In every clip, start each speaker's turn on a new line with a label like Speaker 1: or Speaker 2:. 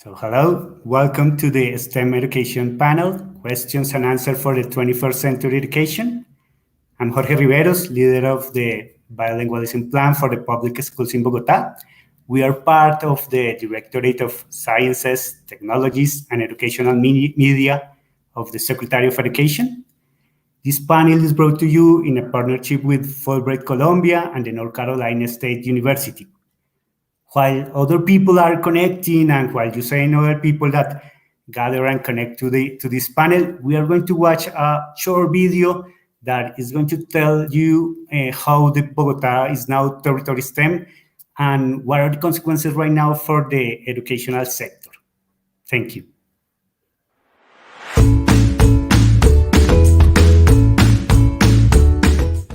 Speaker 1: So hello, welcome to the STEM Education Panel, Questions and Answers for the 21st Century Education. I'm Jorge Riveros, leader of the Bilingualism Plan for the Public Schools in Bogotá. We are part of the Directorate of Sciences, Technologies, and Educational Media of the Secretary of Education. This panel is brought to you in a partnership with Fulbright Colombia and the North Carolina State University. While other people are connecting and while you say other people that gather and connect to this panel, we are going to watch a short video that is going to tell you how the Bogotá is now territory STEM and what are the consequences right now for the educational sector. Thank you.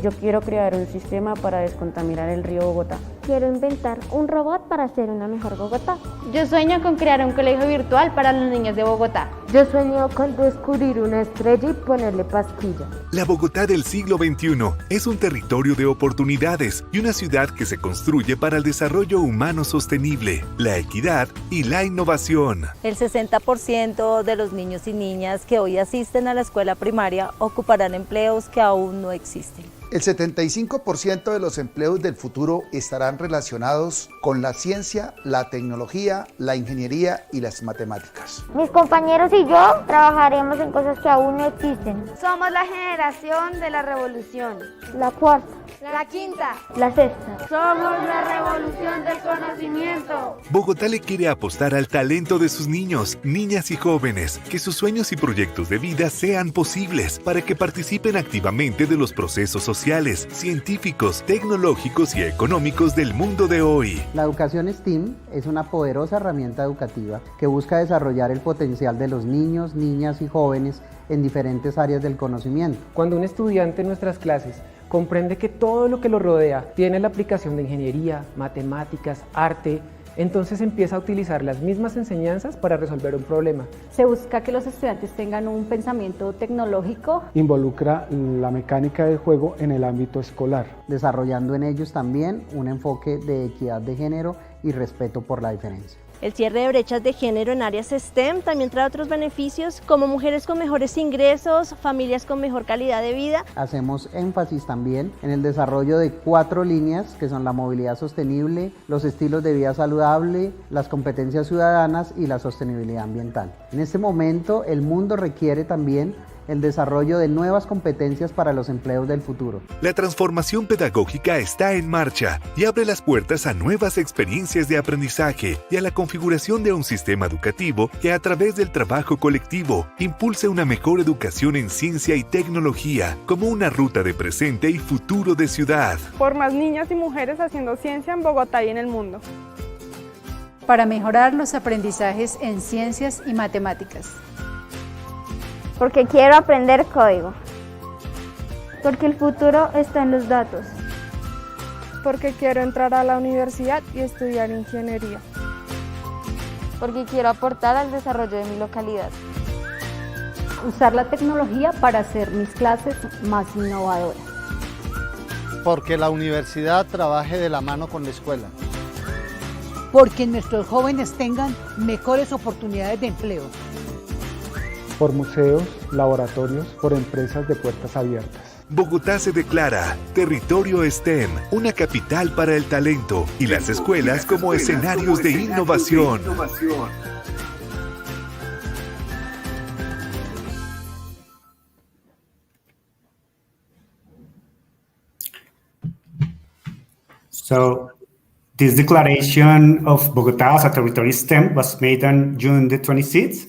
Speaker 2: Yo quiero crear un sistema para descontaminar el río Bogotá.
Speaker 3: Quiero inventar un robot para hacer una mejor Bogotá.
Speaker 4: Yo sueño con crear un colegio virtual para los niños de Bogotá.
Speaker 5: Yo sueño con descubrir una estrella y ponerle pastilla.
Speaker 6: La Bogotá del siglo XXI es un territorio de oportunidades y una ciudad que se construye para el desarrollo humano sostenible, la equidad y la innovación.
Speaker 7: El 60% de los niños y niñas que hoy asisten a la escuela primaria ocuparán empleos que aún no existen.
Speaker 8: El 75% de los empleos del futuro estarán relacionados con la ciencia, la tecnología, la ingeniería y las matemáticas.
Speaker 3: Mis compañeros y yo trabajaremos en cosas que aún no existen.
Speaker 9: Somos la generación de la revolución.
Speaker 3: La cuarta.
Speaker 9: La quinta.
Speaker 3: La sexta.
Speaker 9: Somos la revolución del conocimiento.
Speaker 6: Bogotá le quiere apostar al talento de sus niños, niñas y jóvenes, que sus sueños y proyectos de vida sean posibles para que participen activamente de los procesos sociales, científicos, tecnológicos y económicos del mundo de hoy.
Speaker 10: La educación STEAM es una poderosa herramienta educativa que busca desarrollar el potencial de los niños, niñas y jóvenes en diferentes áreas del conocimiento.
Speaker 11: Cuando un estudiante en nuestras clases comprende que todo lo que lo rodea tiene la aplicación de ingeniería, matemáticas, arte, entonces empieza a utilizar las mismas enseñanzas para resolver un problema.
Speaker 12: Se busca que los estudiantes tengan un pensamiento tecnológico.
Speaker 13: Involucra la mecánica del juego en el ámbito escolar.
Speaker 10: Desarrollando en ellos también un enfoque de equidad de género y respeto por la diferencia.
Speaker 7: El cierre de brechas de género en áreas STEM también trae otros beneficios, como mujeres con mejores ingresos, familias con mejor calidad de vida.
Speaker 10: Hacemos énfasis también en el desarrollo de 4 líneas, que son la movilidad sostenible, los estilos de vida saludable, las competencias ciudadanas y la sostenibilidad ambiental. En este momento, el mundo requiere también el desarrollo de nuevas competencias para los empleos del futuro.
Speaker 6: La transformación pedagógica está en marcha y abre las puertas a nuevas experiencias de aprendizaje y a la configuración de un sistema educativo que a través del trabajo colectivo impulse una mejor educación en ciencia y tecnología como una ruta de presente y futuro de ciudad.
Speaker 14: Por más niñas y mujeres haciendo ciencia en Bogotá y en el mundo.
Speaker 12: Para mejorar los aprendizajes en ciencias y matemáticas.
Speaker 3: Porque quiero aprender código.
Speaker 5: Porque el futuro está en los datos.
Speaker 14: Porque quiero entrar a la universidad y estudiar ingeniería.
Speaker 4: Porque quiero aportar al desarrollo de mi localidad.
Speaker 12: Usar la tecnología para hacer mis clases más innovadoras.
Speaker 15: Porque la universidad trabaje de la mano con la escuela.
Speaker 16: Porque nuestros jóvenes tengan mejores oportunidades de empleo.
Speaker 13: Por museos, laboratorios, por empresas de puertas abiertas.
Speaker 6: Bogotá se declara territorio STEM, una capital para el talento y las escuelas como escenarios de innovación.
Speaker 1: So, this declaration of Bogotá as a territory STEM was made on June the 26th,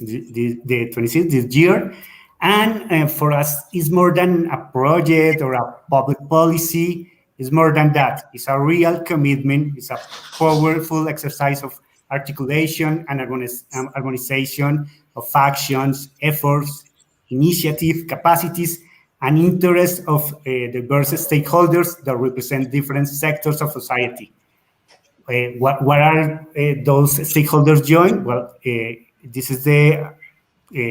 Speaker 1: the 26th this year. And for us, it's more than a project or a public policy. It's more than that. It's a real commitment. It's a powerful exercise of articulation and harmonization of actions, efforts, initiative, capacities, and interests of diverse stakeholders that represent different sectors of society. What are those stakeholders join? Well, this is the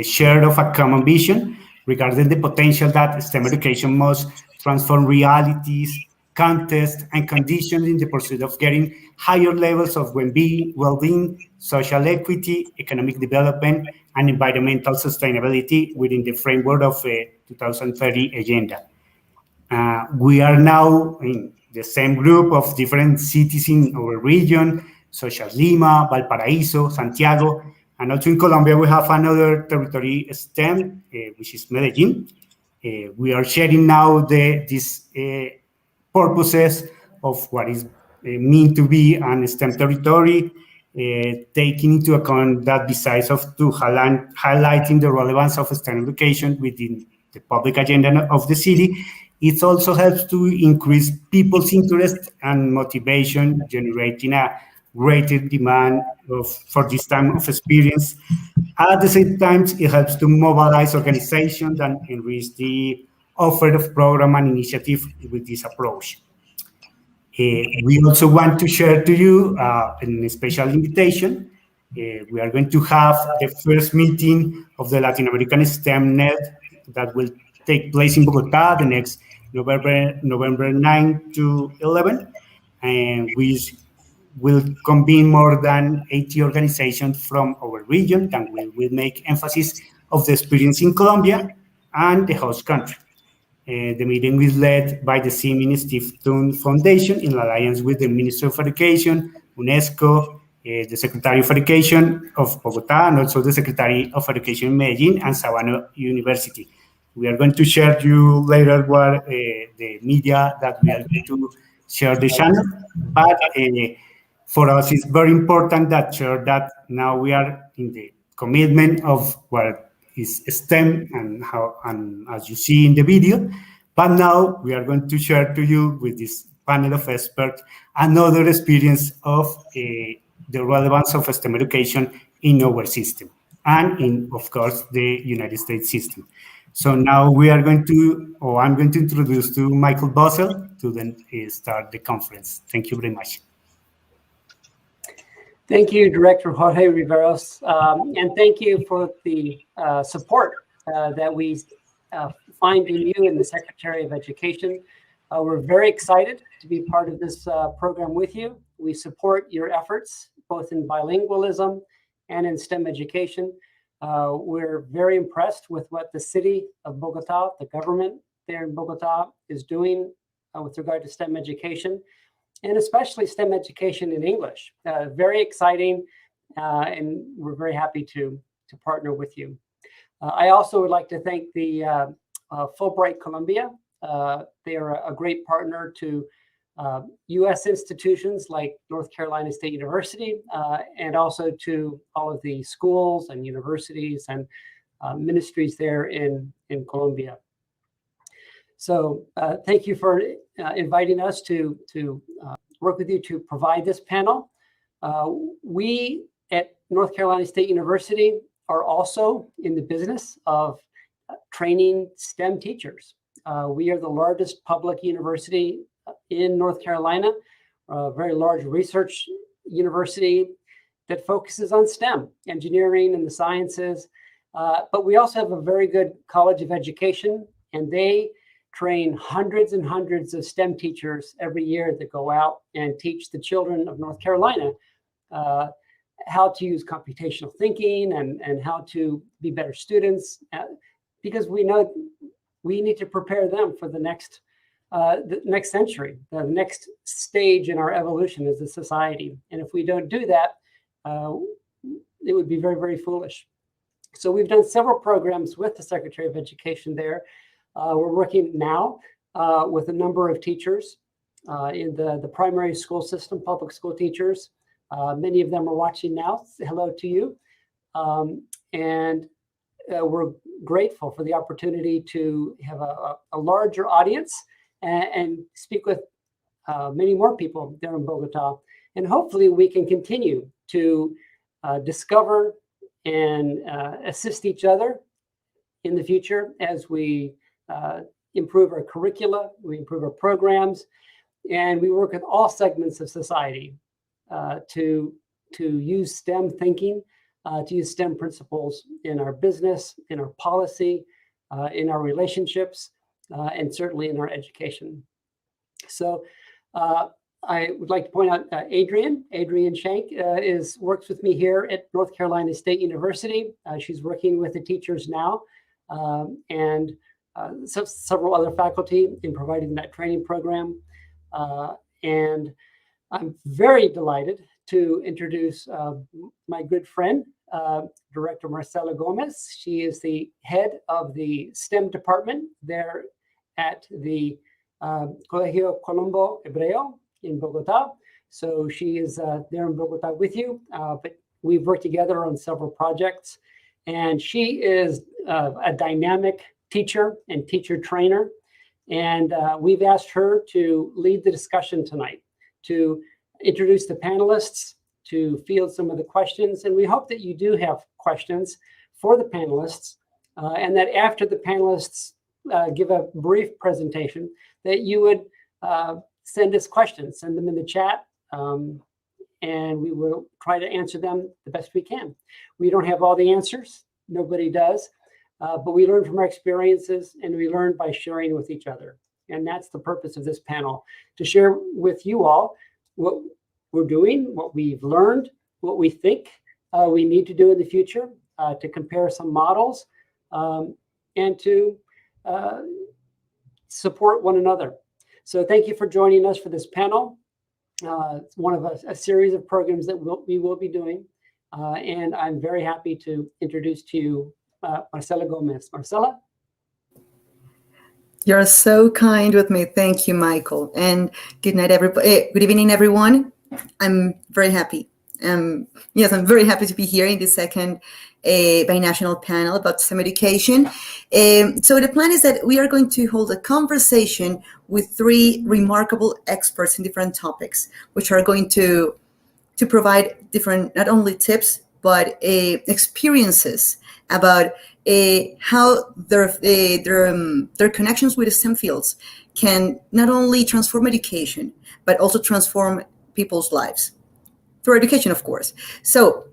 Speaker 1: share of a common vision regarding the potential that STEM education must transform realities context, and conditions in the pursuit of getting higher levels of well-being, social equity, economic development, and environmental sustainability within the framework of a 2030 agenda. We are now in the same group of different cities in our region, such as Lima, Valparaíso, Santiago, and also in Colombia we have another territory STEM, which is Medellin. We are sharing now these purposes of what is mean to be an STEM territory, taking into account that besides of highlighting the relevance of STEM education within the public agenda of the city, it also helps to increase people's interest and motivation, generating a greater demand for this type of experience. At the same time, it helps to mobilize organizations and enrich the offer of program and initiative with this approach. We also want to share to you a special invitation. We are going to have the first meeting of the Latin American STEM Net that will take place in Bogota the next November 9 to 11, and we will convene more than 80 organizations from our region, and we will make emphasis of the experience in Colombia and the host country. The meeting is led by the Seaman Steve Thune Foundation in alliance with the Ministry of Education, UNESCO, the Secretary of Education of Bogota, and also the Secretary of Education in Medellin and Sabana University. We are going to share you later what the media that we are going to share the channel, but for us it's very important that share that now we are in the commitment of what is STEM and as you see in the video, but now we are going to share to you with this panel of experts another experience of the relevance of STEM education in our system and in, of course, the United States system. So now we are going to, or I'm going to introduce to Michael Bossel to then start the conference. Thank you very much.
Speaker 17: Thank you, Director Jorge Riveros, and thank you for the support that we find in you and the Secretary of Education. We're very excited to be part of this program with you. We support your efforts, both in bilingualism and in STEM education. We're very impressed with what the city of Bogota, the government there in Bogota, is doing with regard to STEM education, and especially STEM education in English. Very exciting, and we're very happy to partner with you. I also would like to thank the Fulbright Colombia. They are a great partner to US institutions like North Carolina State University, and also to all of the schools and universities and ministries there in Colombia. So thank you for inviting us to work with you to provide this panel. We at North Carolina State University are also in the business of training STEM teachers. We are the largest public university in North Carolina, a very large research university that focuses on STEM, engineering and the sciences. But we also have a very good College of Education, and they train hundreds and hundreds of STEM teachers every year that go out and teach the children of North Carolina how to use computational thinking and how to be better students, because we know we need to prepare them for the next century, the next stage in our evolution as a society. And if we don't do that, it would be very, very foolish. So we've done several programs with the Secretary of Education there. We're working now with a number of teachers in the primary school system, public school teachers. Many of them are watching now. Hello to you. And we're grateful for the opportunity to have a larger audience and speak with many more people there in Bogota. And hopefully we can continue to discover and assist each other in the future as we improve our curricula, we improve our programs, and we work with all segments of society to use STEM thinking, to use STEM principles in our business, in our policy, in our relationships, and certainly in our education. So I would like to point out Adrian Shank works with me here at North Carolina State University. She's working with the teachers now and several other faculty in providing that training program. And I'm very delighted to introduce my good friend, Director Marcella Gomez. She is the head of the STEM department there at the Colegio Colombo Hebreo in Bogota. So she is there in Bogota with you, but we've worked together on several projects. And she is a dynamic teacher and teacher trainer. And we've asked her to lead the discussion tonight, to introduce the panelists, to field some of the questions. And we hope that you do have questions for the panelists, and that after the panelists give a brief presentation, that you would send us questions, send them in the chat, and we will try to answer them the best we can. We don't have all the answers, nobody does, but we learn from our experiences, and we learn by sharing with each other. And that's the purpose of this panel, to share with you all what we're doing, what we've learned, what we think we need to do in the future, to compare some models, and to support one another. So thank you for joining us for this panel. It's one of a series of programs that we will be doing. And I'm very happy to introduce to you Marcella Gomez. Marcella?
Speaker 18: You're so kind with me. Thank you, Michael. And good night, everybody. Good evening, everyone. I'm very happy. Yes, I'm very happy to be here in the second binational panel about STEM education. So the plan is that we are going to hold a conversation with three remarkable experts in different topics, which are going to provide different, not only tips, but experiences about how their connections with the STEM fields can not only transform education, but also transform people's lives through education, of course. So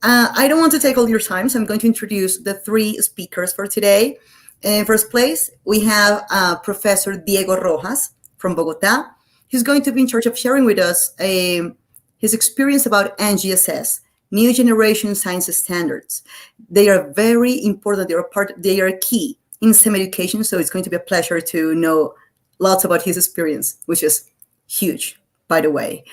Speaker 18: I don't want to take all your time, so I'm going to introduce the three speakers for today. In first place, we have Professor Diego Rojas from Bogota. He's going to be in charge of sharing with us his experience about NGSS, New Generation Science Standards. They are very important. They are key in STEM education, so it's going to be a pleasure to know lots about his experience, which is huge, by the way.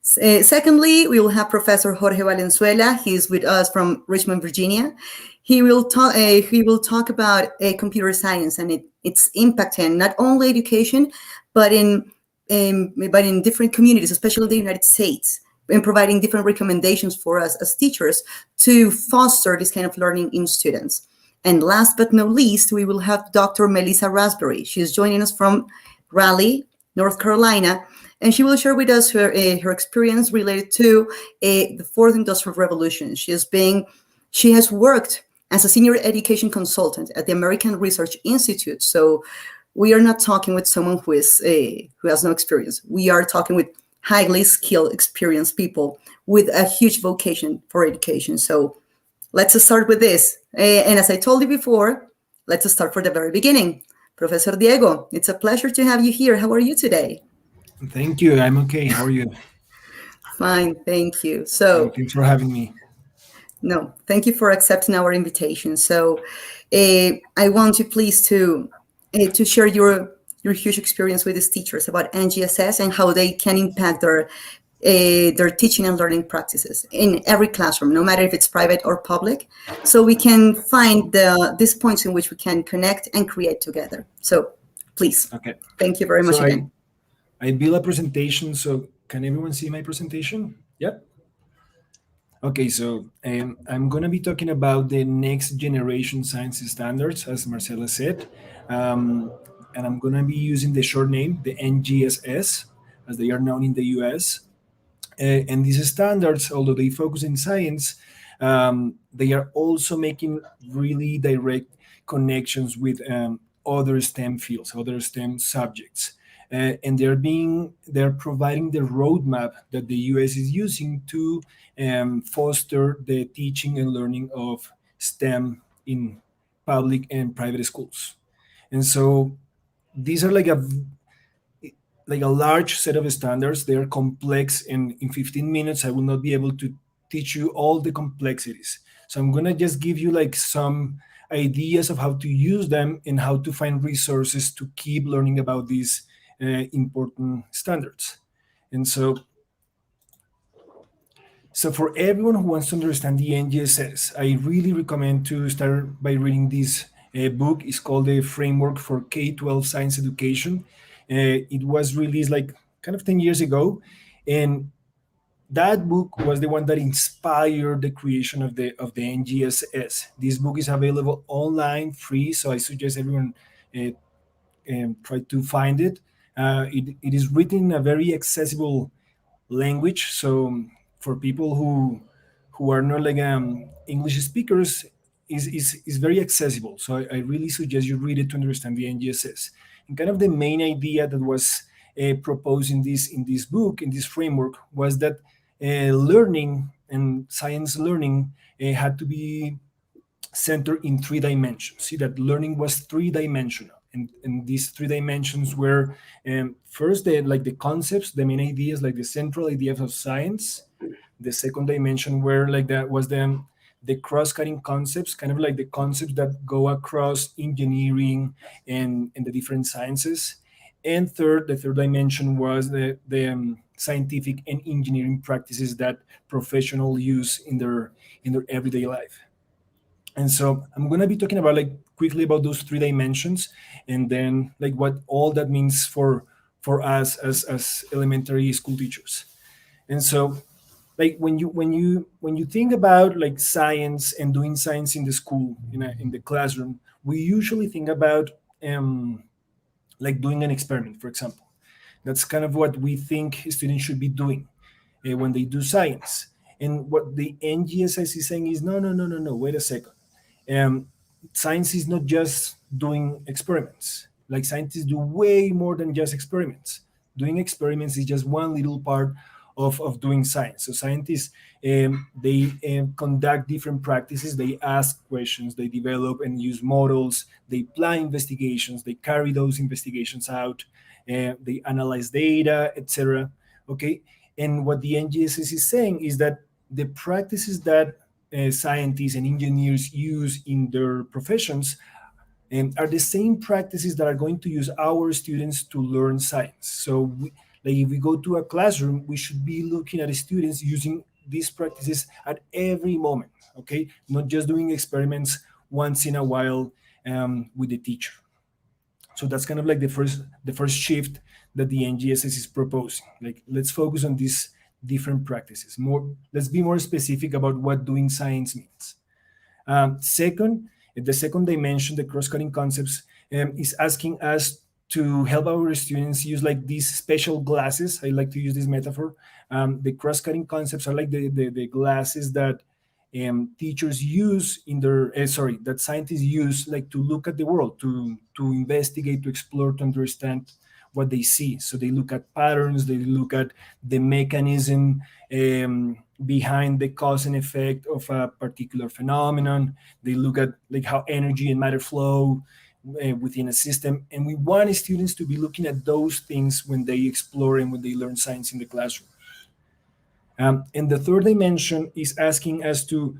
Speaker 18: Secondly, we will have Professor Jorge Valenzuela. He's with us from Richmond, Virginia. He will talk about computer science and its impact in not only education, but in different communities, especially the United States, and providing different recommendations for us as teachers to foster this kind of learning in students. And last but not least, we will have Dr. Melissa Raspberry. She is joining us from Raleigh, North Carolina, and she will share with us her experience related to the fourth industrial revolution. She has worked as a senior education consultant at the American Research Institute. So we are not talking with someone who has no experience. We are talking with highly skilled, experienced people with a huge vocation for education. So let's start with this. And as I told you before, let's start from the very beginning. Professor Diego, it's a pleasure to have you here. How are you today?
Speaker 19: Thank you. I'm okay. How are you?
Speaker 18: Fine, thank you. So
Speaker 19: thanks for having me.
Speaker 18: No, thank you for accepting our invitation. So I want you please to share your huge experience with these teachers about NGSS and how they can impact their teaching and learning practices in every classroom, no matter if it's private or public, so we can find these points in which we can connect and create together. So please,
Speaker 19: okay.
Speaker 18: Thank you very much again.
Speaker 19: I built a presentation, so can everyone see my presentation? Yep. Okay, so I'm going to be talking about the next generation science standards, as Marcella said, and I'm going to be using the short name, the NGSS, as they are known in the US. And these standards, although they focus in science, they are also making really direct connections with other STEM fields, other STEM subjects. And they're providing the roadmap that the US is using to foster the teaching and learning of STEM in public and private schools. And so these are like like a large set of standards. They are complex, and in 15 minutes I will not be able to teach you all the complexities. So I'm gonna just give you like some ideas of how to use them and how to find resources to keep learning about these important standards. And so for everyone who wants to understand the NGSS, I really recommend to start by reading this book. It's called The Framework for K-12 Science Education. It was released like kind of 10 years ago. And that book was the one that inspired the creation of the NGSS. This book is available online, free, so I suggest everyone try to find it. It is written in a very accessible language, so for people who are not like English speakers, is very accessible. So I really suggest you read it to understand the NGSS. And kind of the main idea that was proposed in this book, in this framework, was that learning and science learning had to be centered in 3 dimensions. See that learning was 3-dimensional, and these 3 dimensions were first the concepts, the main ideas, like the central ideas of science. The second dimension were like that was the cross-cutting concepts, kind of like the concepts that go across engineering and the different sciences. And the third dimension was the scientific and engineering practices that professionals use in their everyday life. And so I'm going to be talking about like quickly about those 3 dimensions, and then like what all that means for us as elementary school teachers. And so like when you think about like science and doing science in the school, in the classroom, we usually think about like doing an experiment, for example. That's kind of what we think students should be doing when they do science. And what the NGSS is saying is, no, wait a second. Science is not just doing experiments. Like scientists do way more than just experiments. Doing experiments is just one little part of doing science. So scientists, they conduct different practices. They ask questions, they develop and use models, they plan investigations, they carry those investigations out, they analyze data, etc. Okay, and what the NGSS is saying is that the practices that scientists and engineers use in their professions are the same practices that are going to use our students to learn science. So like if we go to a classroom, we should be looking at the students using these practices at every moment, okay? Not just doing experiments once in a while with the teacher. So that's kind of like the first shift that the NGSS is proposing. Like, let's focus on these different practices. Let's be more specific about what doing science means. Second, the second dimension, the cross-cutting concepts, is asking us to help our students use like these special glasses. I like to use this metaphor. The cross-cutting concepts are like the glasses that teachers use in their, that scientists use like to look at the world, to investigate, to explore, to understand what they see. So they look at patterns, they look at the mechanism behind the cause and effect of a particular phenomenon. They look at like how energy and matter flow within a system. And we want students to be looking at those things when they explore and when they learn science in the classroom. And the third dimension is asking us to,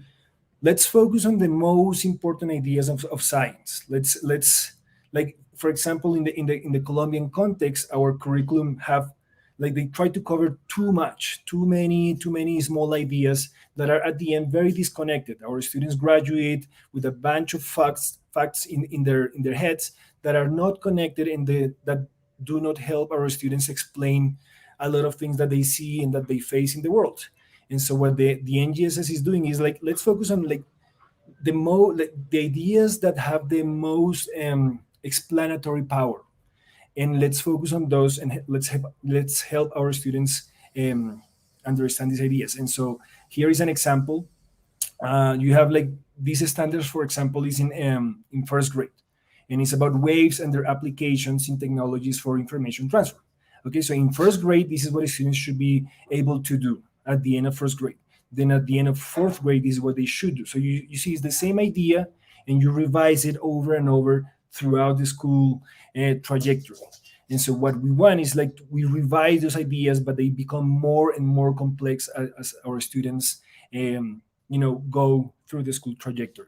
Speaker 19: let's focus on the most important ideas of science. Let's like, for example, in the Colombian context, our curriculum have like they try to cover too many small ideas that are at the end very disconnected. Our students graduate with a bunch of facts in their heads that are not connected and that do not help our students explain a lot of things that they see and that they face in the world. And so what the NGSS is doing is like, let's focus on like the ideas that have the most explanatory power, and let's focus on those, and let's help our students understand these ideas. And so here is an example. You have like these standards, for example, is in first grade, and it's about waves and their applications in technologies for information transfer. Okay, so in first grade, this is what students should be able to do at the end of first grade. Then at the end of fourth grade, this is what they should do. So you see, it's the same idea, and you revise it over and over throughout the school trajectory. And so what we want is like we revise those ideas, but they become more and more complex as our students, go through the school trajectory.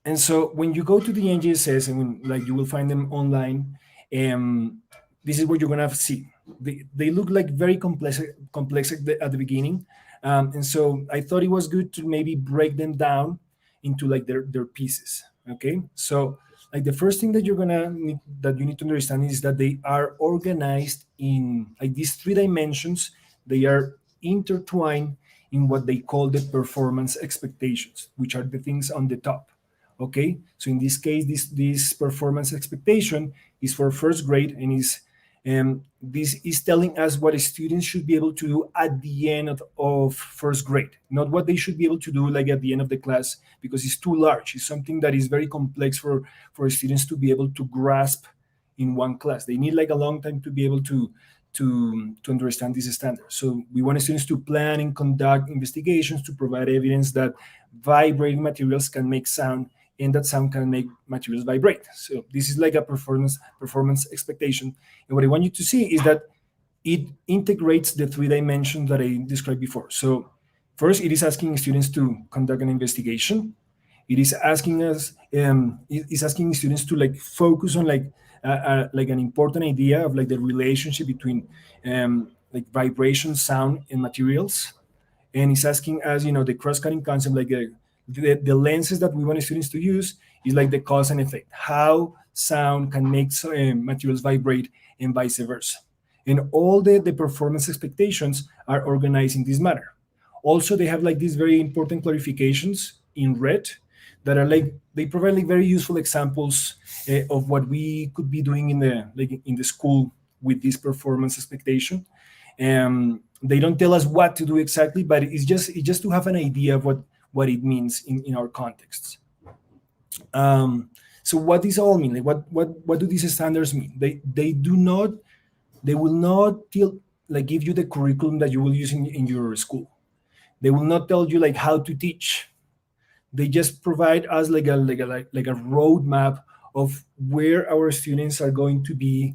Speaker 19: And so when you go to the NGSS, and you will find them online, this is what you're gonna see. They look like very complex at the beginning, and so I thought it was good to maybe break them down into like their pieces. Okay, so like the first thing that you need to understand is that they are organized in like these 3 dimensions. They are intertwined in what they call the performance expectations, which are the things on the top. Okay, so in this case, this performance expectation is for first grade, and this is telling us what students should be able to do at the end of first grade, not what they should be able to do like at the end of the class, because it's too large. It's something that is very complex for students to be able to grasp in one class. They need like a long time to be able to understand these standards. So we want students to plan and conduct investigations to provide evidence that vibrating materials can make sound, and that sound can make materials vibrate. So this is like a performance expectation. And what I want you to see is that it integrates the 3 dimensions that I described before. So first, it is asking students to conduct an investigation. It is asking students to like focus on like an important idea of like the relationship between like vibration, sound, and materials. And it's asking us, the cross-cutting concept, like the lenses that we want students to use is like the cause and effect, how sound can make materials vibrate and vice versa. And all the performance expectations are organized in this manner. Also, they have like these very important clarifications in red that are like, they provide like very useful examples of what we could be doing in the school with this performance expectation. They don't tell us what to do exactly, but it's just to have an idea of what it means in our contexts. So what does all mean? Like what do these standards mean? They will not give you the curriculum that you will use in your school. They will not tell you like how to teach. They just provide us like a roadmap of where our students are going to be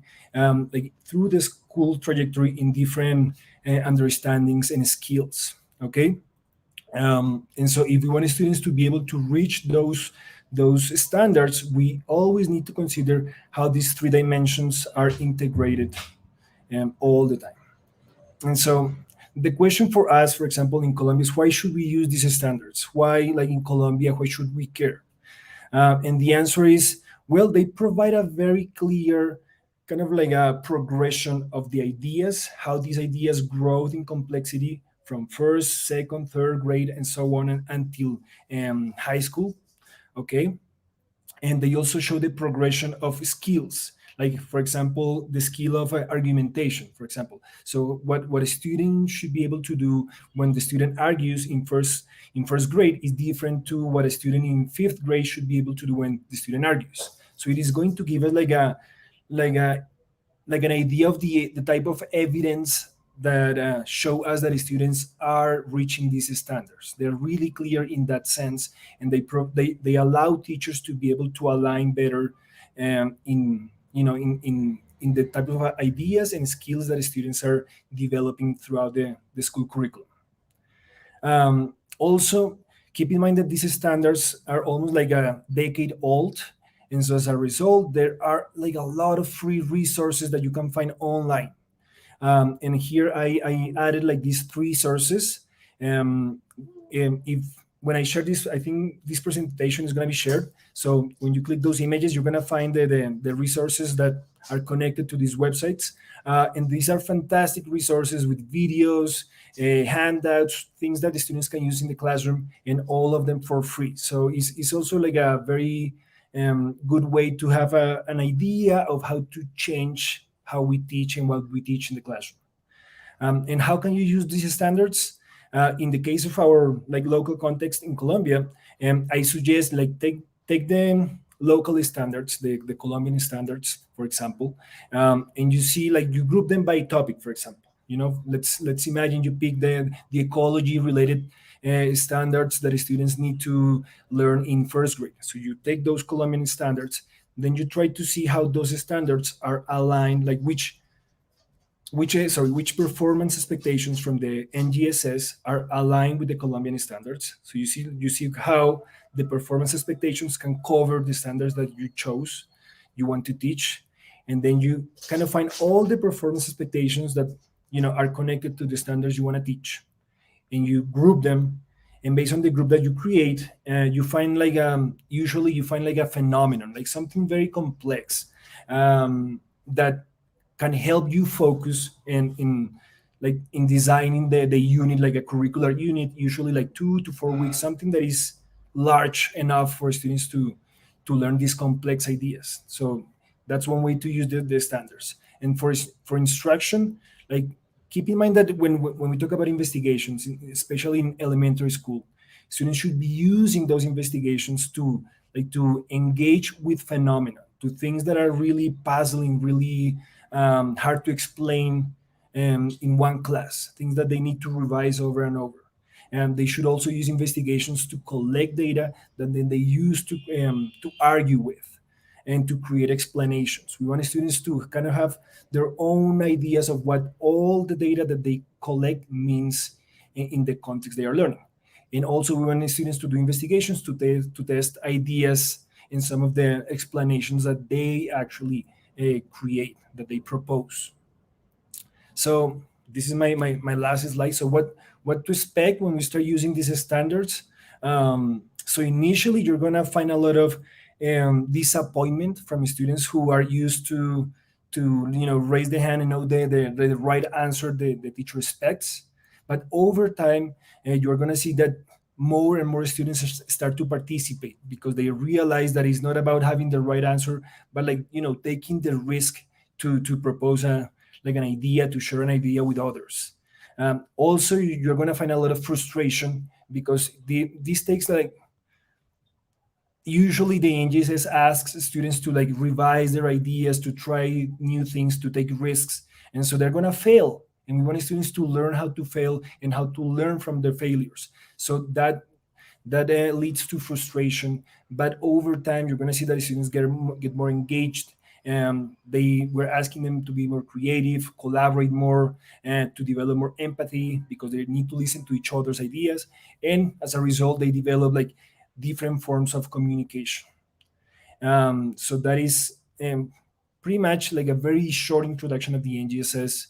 Speaker 19: through the school trajectory in different understandings and skills. Okay. And so if we want students to be able to reach those standards, we always need to consider how these 3 dimensions are integrated all the time. And so the question for us, for example, in Colombia is, why should we use these standards? Why, like in Colombia, why should we care? And the answer is, well, they provide a very clear kind of like a progression of the ideas, how these ideas grow in complexity from first, second, third grade, and so on until high school, okay? And they also show the progression of skills, like, for example, the skill of argumentation, for example. So what a student should be able to do when the student argues in first grade is different to what a student in 5th grade should be able to do when the student argues. So it is going to give us like an idea of the type of evidence that show us that students are reaching these standards. They're really clear in that sense, and they allow teachers to be able to align better in the type of ideas and skills that students are developing throughout the school curriculum. Also, keep in mind that these standards are almost like a decade old, and so as a result, there are like a lot of free resources that you can find online. And here I added like these 3 sources. When I share this, I think this presentation is going to be shared. So when you click those images, you're going to find the resources that are connected to these websites. And these are fantastic resources with videos, handouts, things that the students can use in the classroom, and all of them for free. So it's also like a very good way to have an idea of how to change how we teach and what we teach in the classroom. And how can you use these standards? In the case of our local context in Colombia, I suggest take the local standards, the Colombian standards, for example, and you see you group them by topic, for example. Let's imagine you pick the ecology related standards that students need to learn in 1st grade. So you take those Colombian standards, then you try to see how those standards are aligned, like which performance expectations from the NGSS are aligned with the Colombian standards. So you see how the performance expectations can cover the standards that you want to teach, and then you kind of find all the performance expectations that are connected to the standards you want to teach, and you group them. And based on the group that you create, you find usually you find like a phenomenon, like something very complex that can help you focus in designing the unit, like a curricular unit, usually like 2 to 4 weeks, something that is large enough for students to learn these complex ideas. So that's one way to use the standards. And for instruction, like keep in mind that when we talk about investigations, especially in elementary school, students should be using those investigations to engage with phenomena, to things that are really puzzling, really hard to explain in one class, things that they need to revise over and over. And they should also use investigations to collect data that then they use to argue with and to create explanations. We want students to kind of have their own ideas of what all the data that they collect means in the context they are learning. And also we want students to do investigations to test ideas in some of the explanations that they actually create, that they propose. So this is my last slide. So what to expect when we start using these standards? So initially you're gonna find a lot of disappointment from students who are used to raise the hand and know the right answer the teacher expects. But over time, you're gonna see that more and more students start to participate because they realize that it's not about having the right answer, but taking the risk to propose an idea, to share an idea with others. Also, you're going to find a lot of frustration because this takes usually the NGSS asks students to revise their ideas, to try new things, to take risks, and so they're going to fail. And we want students to learn how to fail and how to learn from their failures. So that leads to frustration. But over time, you're going to see that students get more engaged. We're asking them to be more creative, collaborate more, and to develop more empathy because they need to listen to each other's ideas. And as a result, they develop different forms of communication. So that is pretty much a very short introduction of the NGSS.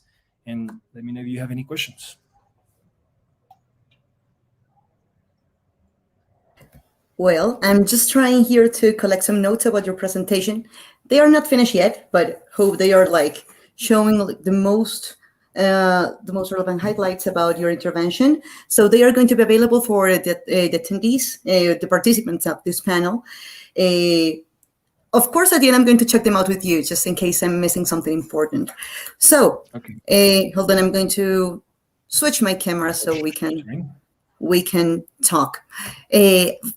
Speaker 19: And let me know if you have any questions.
Speaker 18: Well, I'm just trying here to collect some notes about your presentation. They are not finished yet, but hope they are showing the most relevant highlights about your intervention. So they are going to be available for the attendees, the participants of this panel. Of course, at the end, I'm going to check them out with you, just in case I'm missing something important. So, okay. Hold on, I'm going to switch my camera so we can talk.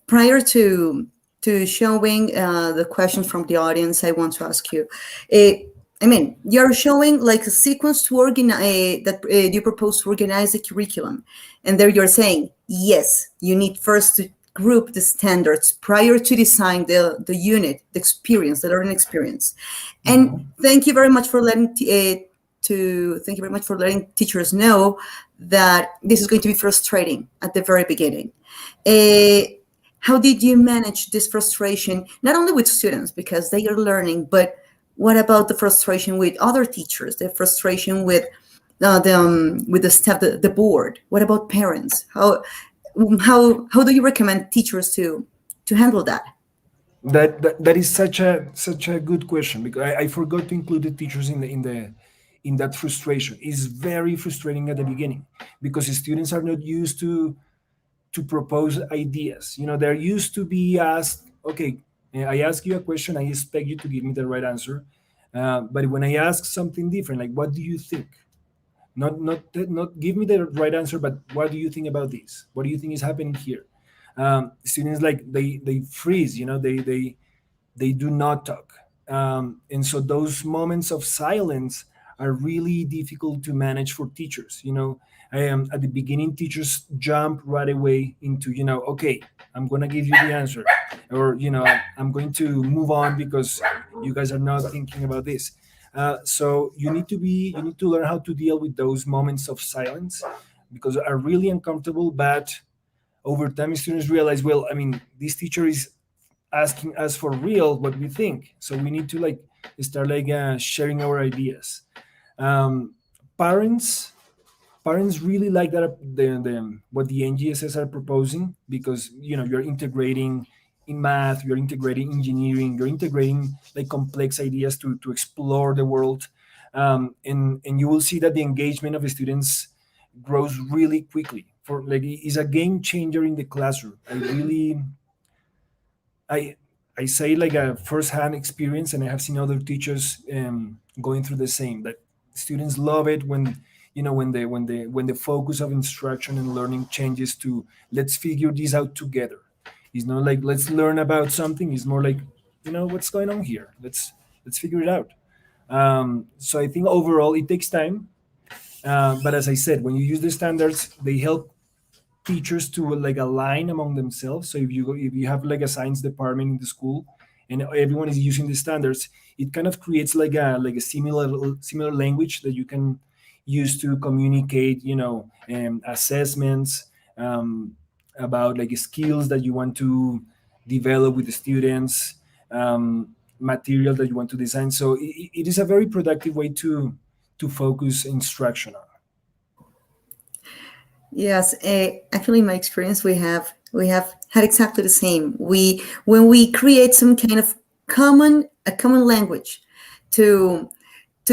Speaker 18: Prior to showing the questions from the audience, I want to ask you. You're showing a sequence to organize that you propose to organize the curriculum, and there you're saying yes, you need first to group the standards prior to design the unit, the learning experience. And thank you very much for letting teachers know that this is going to be frustrating at the very beginning. How did you manage this frustration, not only with students because they are learning, but what about the frustration with other teachers, the frustration with the staff, the board? What about parents? How do you recommend teachers to handle that?
Speaker 19: That is such a good question, because I forgot to include the teachers in that frustration. It's very frustrating at the beginning because the students are not used to propose ideas. They're used to be asked, okay, I ask you a question, I expect you to give me the right answer. But when I ask something different, like, what do you think? Not give me the right answer, but what do you think about this? What do you think is happening here? Students they freeze, they do not talk. And so those moments of silence are really difficult to manage for teachers. At the beginning, teachers jump right away into, okay, I'm going to give you the answer, or, I'm going to move on because you guys are not thinking about this. So you need to learn how to deal with those moments of silence, because are really uncomfortable. But over time, students realize, well, I mean, this teacher is asking us for real what we think, so we need to start sharing our ideas. um, parents really like that, what the NGSS are proposing, because you're integrating in math, you're integrating engineering, you're integrating complex ideas to explore the world. And you will see that the engagement of the students grows really quickly. For is a game changer in the classroom. I say a first-hand experience, and I have seen other teachers going through the same. That students love it when the focus of instruction and learning changes to let's figure this out together. It's not like let's learn about something. It's more like what's going on here. Let's figure it out. So I think overall it takes time, but as I said, when you use the standards, they help teachers to align among themselves. So if you have a science department in the school and everyone is using the standards, it kind of creates a similar language that you can use to communicate assessments, about skills that you want to develop with the students, material that you want to design. So it is a very productive way to focus instruction on.
Speaker 18: Yes, actually, in my experience, we have had exactly the same. When we create some kind of common language to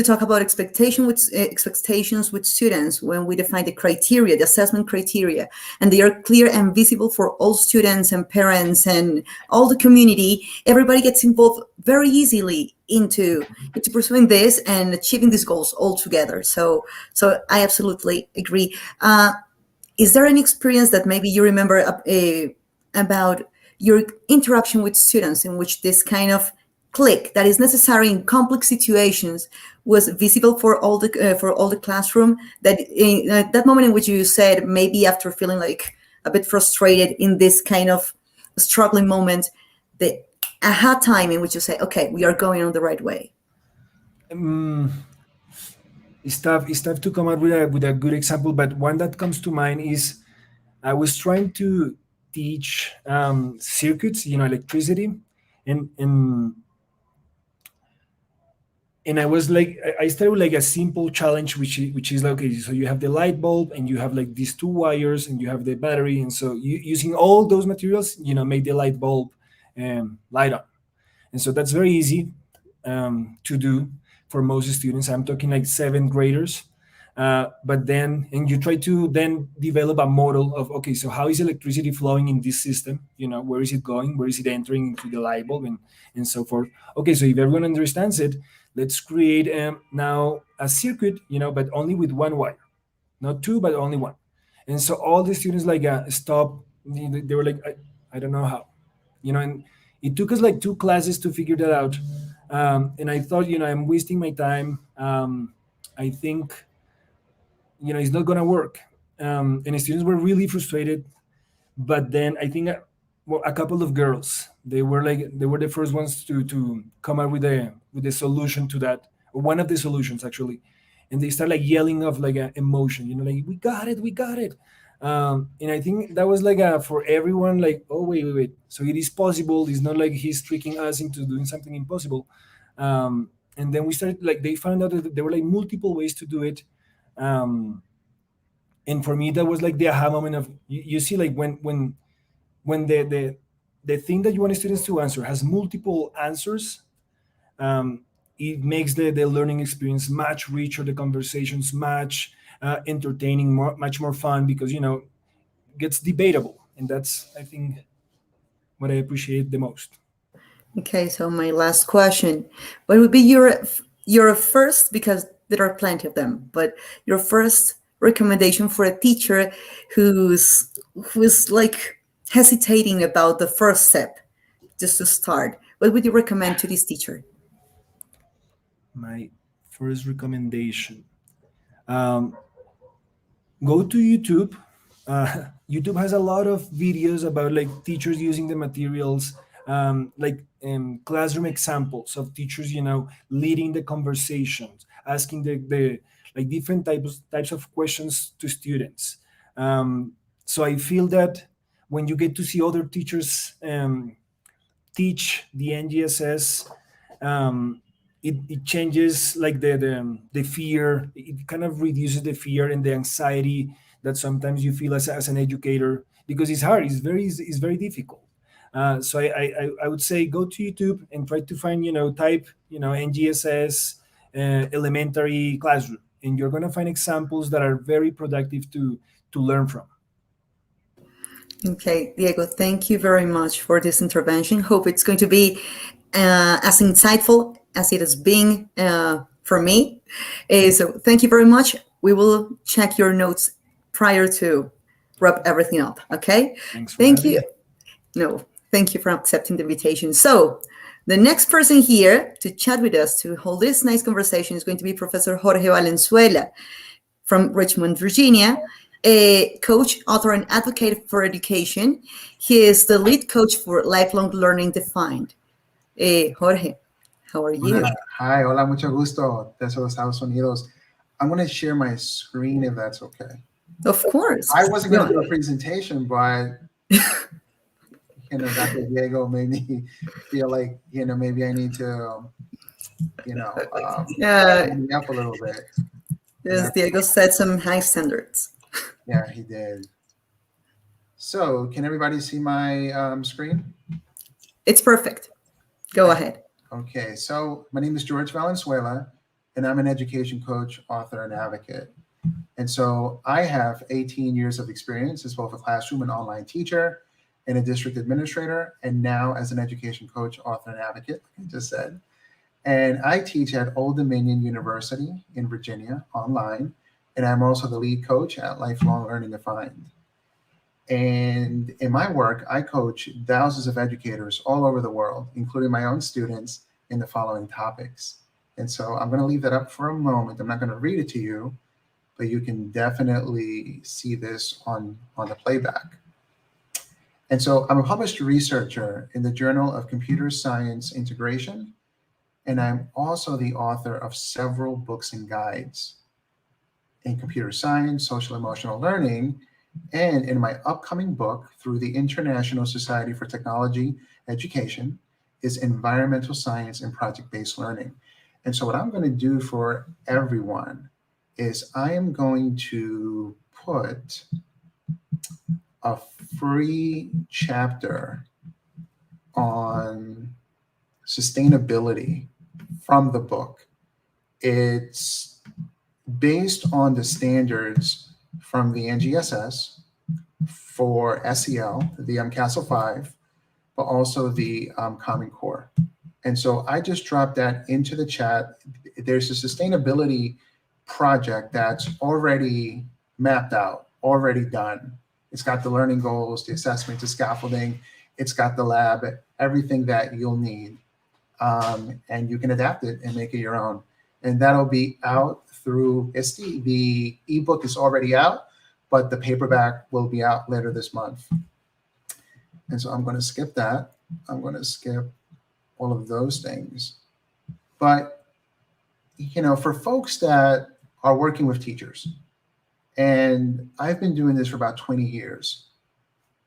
Speaker 18: talk about expectations with students, when we define the criteria, the assessment criteria, and they are clear and visible for all students and parents and all the community, everybody gets involved very easily into pursuing this and achieving these goals all together. So I absolutely agree. Is there any experience that maybe you remember about your interaction with students in which this kind of click that is necessary in complex situations was visible for all the classroom? That moment in which you said, maybe after feeling a bit frustrated in this kind of struggling moment, the aha time in which you say, okay, we are going on the right way.
Speaker 19: It's tough to come up with a good example, but one that comes to mind is I was trying to teach circuits, electricity, and I was I started with a simple challenge, which is okay, so you have the light bulb and you have these two wires and you have the battery, and so using all those materials, make the light bulb light on. And so that's very easy to do for most students. I'm talking 7th graders. But then you try to then develop a model of, okay, so how is electricity flowing in this system? Where is it going? Where is it entering into the light bulb and so forth? Okay, so if everyone understands it, let's create now a circuit, but only with one wire, not two, but only one. And so all the students stop. They were I don't know how, and it took us 2 classes to figure that out. And I thought, I'm wasting my time. I think, it's not going to work. And the students were really frustrated. But then I think a couple of girls, they were the first ones to come up with a solution to that, or one of the solutions actually. And they start yelling of an emotion, we got it. And I think that was for everyone, oh, wait. So it is possible. It's not he's tricking us into doing something impossible. And then we started, they found out that there were multiple ways to do it. And for me, that was the aha moment of, you see, when the thing that you want students to answer has multiple answers, it makes the learning experience much richer, the conversations much entertaining, much more fun, because gets debatable, and that's, I think, what I appreciate the most.
Speaker 18: Okay, so my last question: what would be your first, because there are plenty of them, but your first recommendation for a teacher who's hesitating about the first step, just to start? What would you recommend to this teacher?
Speaker 19: My First recommendation. Go to YouTube. YouTube has a lot of videos about like teachers using the materials, classroom examples of teachers, leading the conversations, asking the like different types of questions to students. So I feel that when you get to see other teachers teach the NGSS, it changes like the fear. It kind of reduces the fear and the anxiety that sometimes you feel as an educator, because it's hard. It's very difficult. So I would say go to YouTube and try to find type NGSS elementary classroom, and you're gonna find examples that are very productive to learn from.
Speaker 18: Okay, Diego, thank you very much for this intervention. Hope it's going to be as insightful as it has been for me. So thank you very much. We will check your notes prior to wrap everything up, okay? Thank you. No, thank you for accepting the invitation. So the next person here to chat with us, to hold this nice conversation, is going to be Professor Jorge Valenzuela from Richmond, Virginia. A coach, author, and advocate for education. He is the lead coach for Lifelong Learning Defined. Jorge, how are you?
Speaker 20: Hi, hola, mucho gusto desde los Estados Unidos. I'm going to share my screen if that's okay.
Speaker 18: Of course.
Speaker 20: I wasn't going to do a presentation, but Dr. Diego made me feel like maybe I need to me up a little bit.
Speaker 18: Yes, Diego set some high standards.
Speaker 20: Yeah, he did. So, can everybody see my screen?
Speaker 18: It's perfect. Go ahead.
Speaker 20: Okay, so my name is Jorge Valenzuela, and I'm an education coach, author, and advocate. And so I have 18 years of experience as both a classroom and online teacher and a district administrator, and now as an education coach, author, and advocate, like I just said. And I teach at Old Dominion University in Virginia online, and I'm also the lead coach at Lifelong Learning Defined. And in my work, I coach thousands of educators all over the world, including my own students, in the following topics. And so I'm going to leave that up for a moment. I'm not going to read it to you, but you can definitely see this on the playback. And so I'm a published researcher in the Journal of Computer Science Integration, and I'm also the author of several books and guides in computer science, social emotional learning, and in my upcoming book through the International Society for Technology Education is environmental science and project-based learning. And so what I'm going to do for everyone is I am going to put a free chapter on sustainability from the book. It's based on the standards from the NGSS for SEL, the CASEL 5, but also the Common Core. And so I just dropped that into the chat. There's a sustainability project that's already mapped out, already done. It's got the learning goals, the assessment, the scaffolding. It's got the lab, everything that you'll need. And you can adapt it and make it your own. And that'll be out through ISTE. The ebook is already out, but the paperback will be out later this month. And so I'm going to skip that. I'm going to skip all of those things. But, for folks that are working with teachers, and I've been doing this for about 20 years,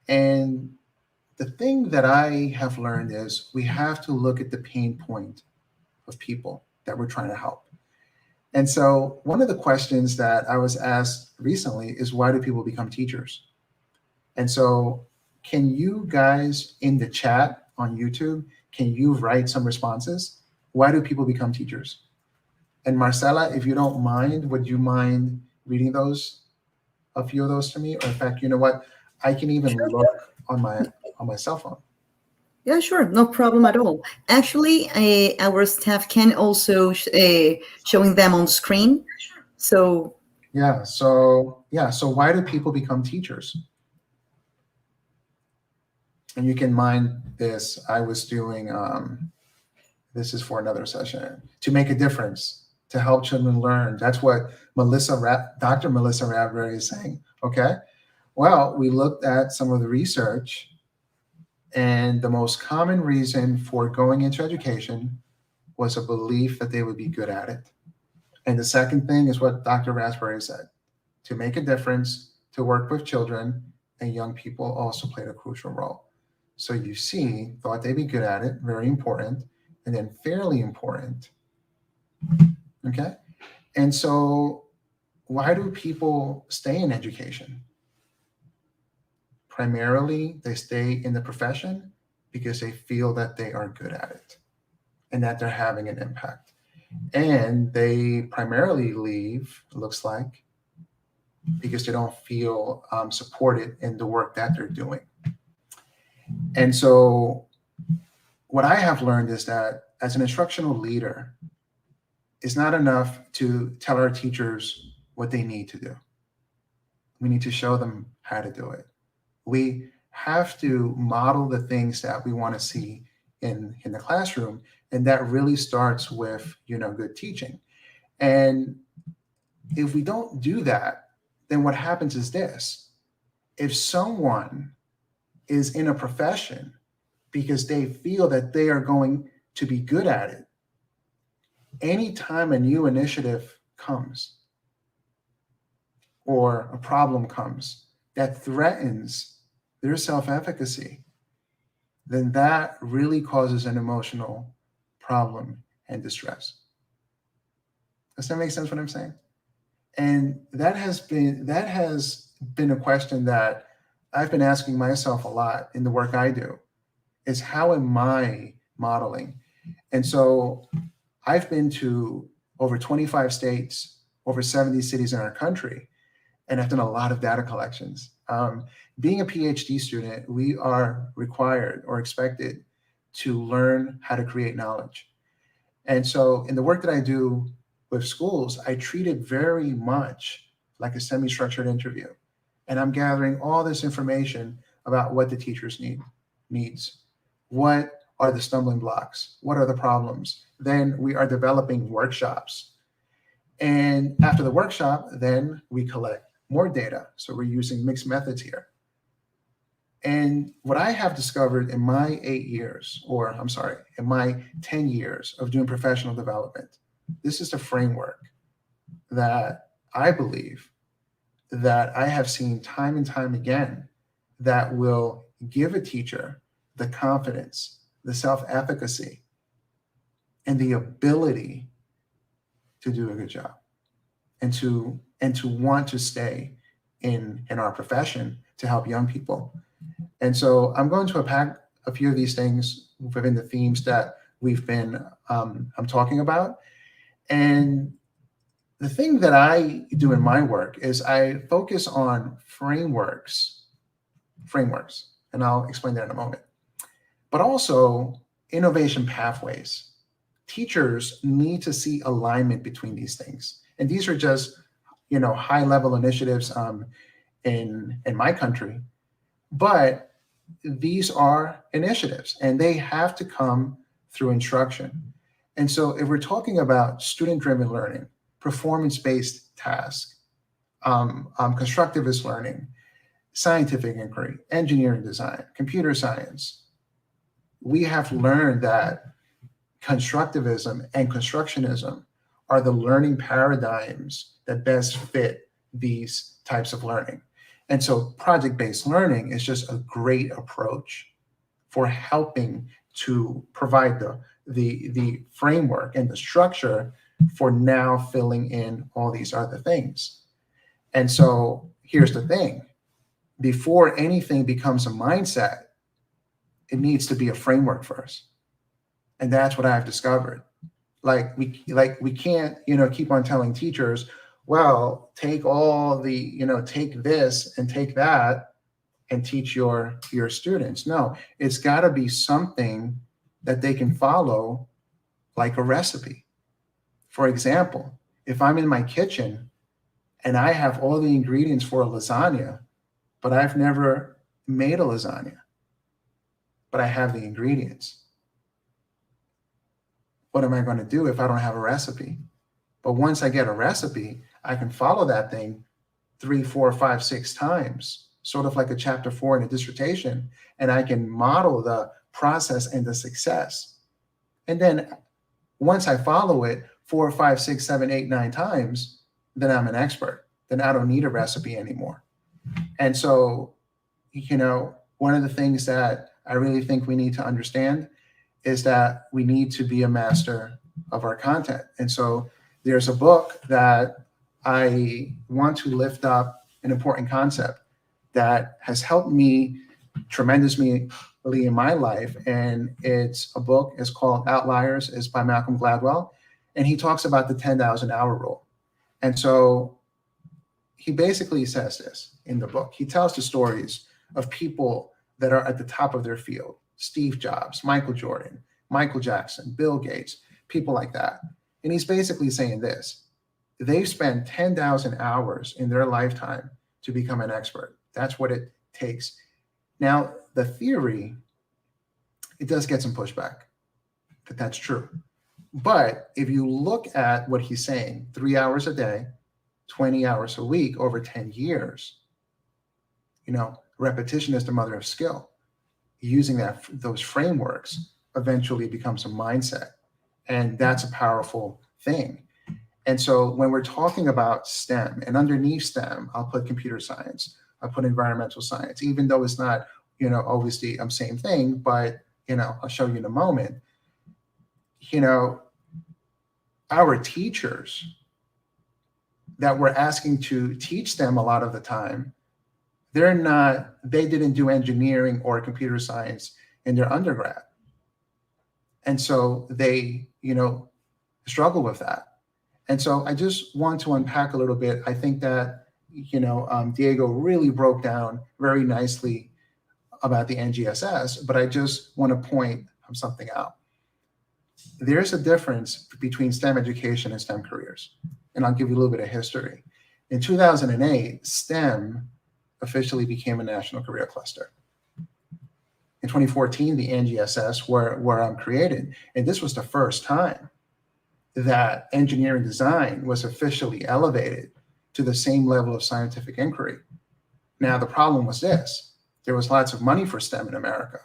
Speaker 20: and the thing that I have learned is we have to look at the pain point of people that we're trying to help. And so one of the questions that I was asked recently is, why do people become teachers? And so can you guys in the chat on YouTube, can you write some responses? Why do people become teachers? And Marcella, if you don't mind, would you mind reading a few of those to me? Or in fact, you know what? I can even look on my cell phone.
Speaker 18: Yeah, sure. No problem at all. Actually, our staff can also showing them on screen. So
Speaker 20: So why do people become teachers? And you can mind this. I was doing, this is for another session, to make a difference to help children learn. That's what Dr. Melissa Radbury is saying, okay? Well, we looked at some of the research, and the most common reason for going into education was a belief that they would be good at it. And the second thing is what Dr. Raspberry said, to make a difference, to work with children, and young people also played a crucial role. So you see, thought they'd be good at it, very important, and then fairly important, okay? And so why do people stay in education? Primarily, they stay in the profession because they feel that they are good at it and that they're having an impact. And they primarily leave, it looks like, because they don't feel supported in the work that they're doing. And so what I have learned is that as an instructional leader, it's not enough to tell our teachers what they need to do. We need to show them how to do it. We have to model the things that we want to see in the classroom, and that really starts with, good teaching. And if we don't do that, then what happens is this. If someone is in a profession because they feel that they are going to be good at it, anytime a new initiative comes or a problem comes that threatens their self-efficacy, then that really causes an emotional problem and distress. Does that make sense what I'm saying? And that has been a question that I've been asking myself a lot in the work I do, is how am I modeling? And so I've been to over 25 states, over 70 cities in our country, and I've done a lot of data collections. Being a PhD student, we are required or expected to learn how to create knowledge. And so in the work that I do with schools, I treat it very much like a semi-structured interview. And I'm gathering all this information about what the teachers needs. What are the stumbling blocks? What are the problems? Then we are developing workshops. And after the workshop, then we collect more data. So we're using mixed methods here. And what I have discovered in my in my 10 years of doing professional development, this is the framework that I believe that I have seen time and time again that will give a teacher the confidence, the self-efficacy, and the ability to do a good job and to want to stay in our profession to help young people. And so I'm going to unpack a few of these things within the themes that we've been I'm talking about. And the thing that I do in my work is I focus on frameworks, and I'll explain that in a moment, but also innovation pathways. Teachers need to see alignment between these things. And these are just, high-level initiatives in my country, but these are initiatives and they have to come through instruction. And so if we're talking about student-driven learning, performance-based tasks, constructivist learning, scientific inquiry, engineering design, computer science, we have learned that constructivism and constructionism are the learning paradigms that best fit these types of learning. And so project-based learning is just a great approach for helping to provide the framework and the structure for now filling in all these other things. And so here's the thing. Before anything becomes a mindset, it needs to be a framework first. And that's what I've discovered. We can't, keep on telling teachers, well, take all the, take this and take that and teach your students. No, it's got to be something that they can follow, like a recipe. For example, if I'm in my kitchen and I have all the ingredients for a lasagna, but I've never made a lasagna, but I have the ingredients, what am I going to do if I don't have a recipe? But once I get a recipe, I can follow that thing 3, 4, 5, 6 times, sort of like a chapter 4 in a dissertation, and I can model the process and the success. And then once I follow it 4, 5, 6, 7, 8, 9 times, then I'm an expert. Then I don't need a recipe anymore. And so, one of the things that I really think we need to understand is that we need to be a master of our content. And so there's a book that I want to lift up, an important concept that has helped me tremendously in my life. And it's a book, it's called Outliers, it's by Malcolm Gladwell. And he talks about the 10,000 hour rule. And so he basically says this in the book. He tells the stories of people that are at the top of their field: Steve Jobs, Michael Jordan, Michael Jackson, Bill Gates, people like that. And he's basically saying this: they've spent 10,000 hours in their lifetime to become an expert. That's what it takes. Now, the theory, it does get some pushback, that that's true. But if you look at what he's saying, 3 hours a day, 20 hours a week over 10 years, repetition is the mother of skill. Using those frameworks eventually becomes a mindset. And that's a powerful thing. And so when we're talking about STEM, and underneath STEM, I'll put computer science, I'll put environmental science, even though it's not, always the same thing, but, I'll show you in a moment. Our teachers that we're asking to teach them a lot of the time, they didn't do engineering or computer science in their undergrad. And so they, struggle with that. And so I just want to unpack a little bit. I think that, Diego really broke down very nicely about the NGSS, but I just want to point something out. There's a difference between STEM education and STEM careers. And I'll give you a little bit of history. In 2008, STEM officially became a national career cluster. In 2014, the NGSS were created. And this was the first time that engineering design was officially elevated to the same level of scientific inquiry. Now, the problem was this: there was lots of money for STEM in America.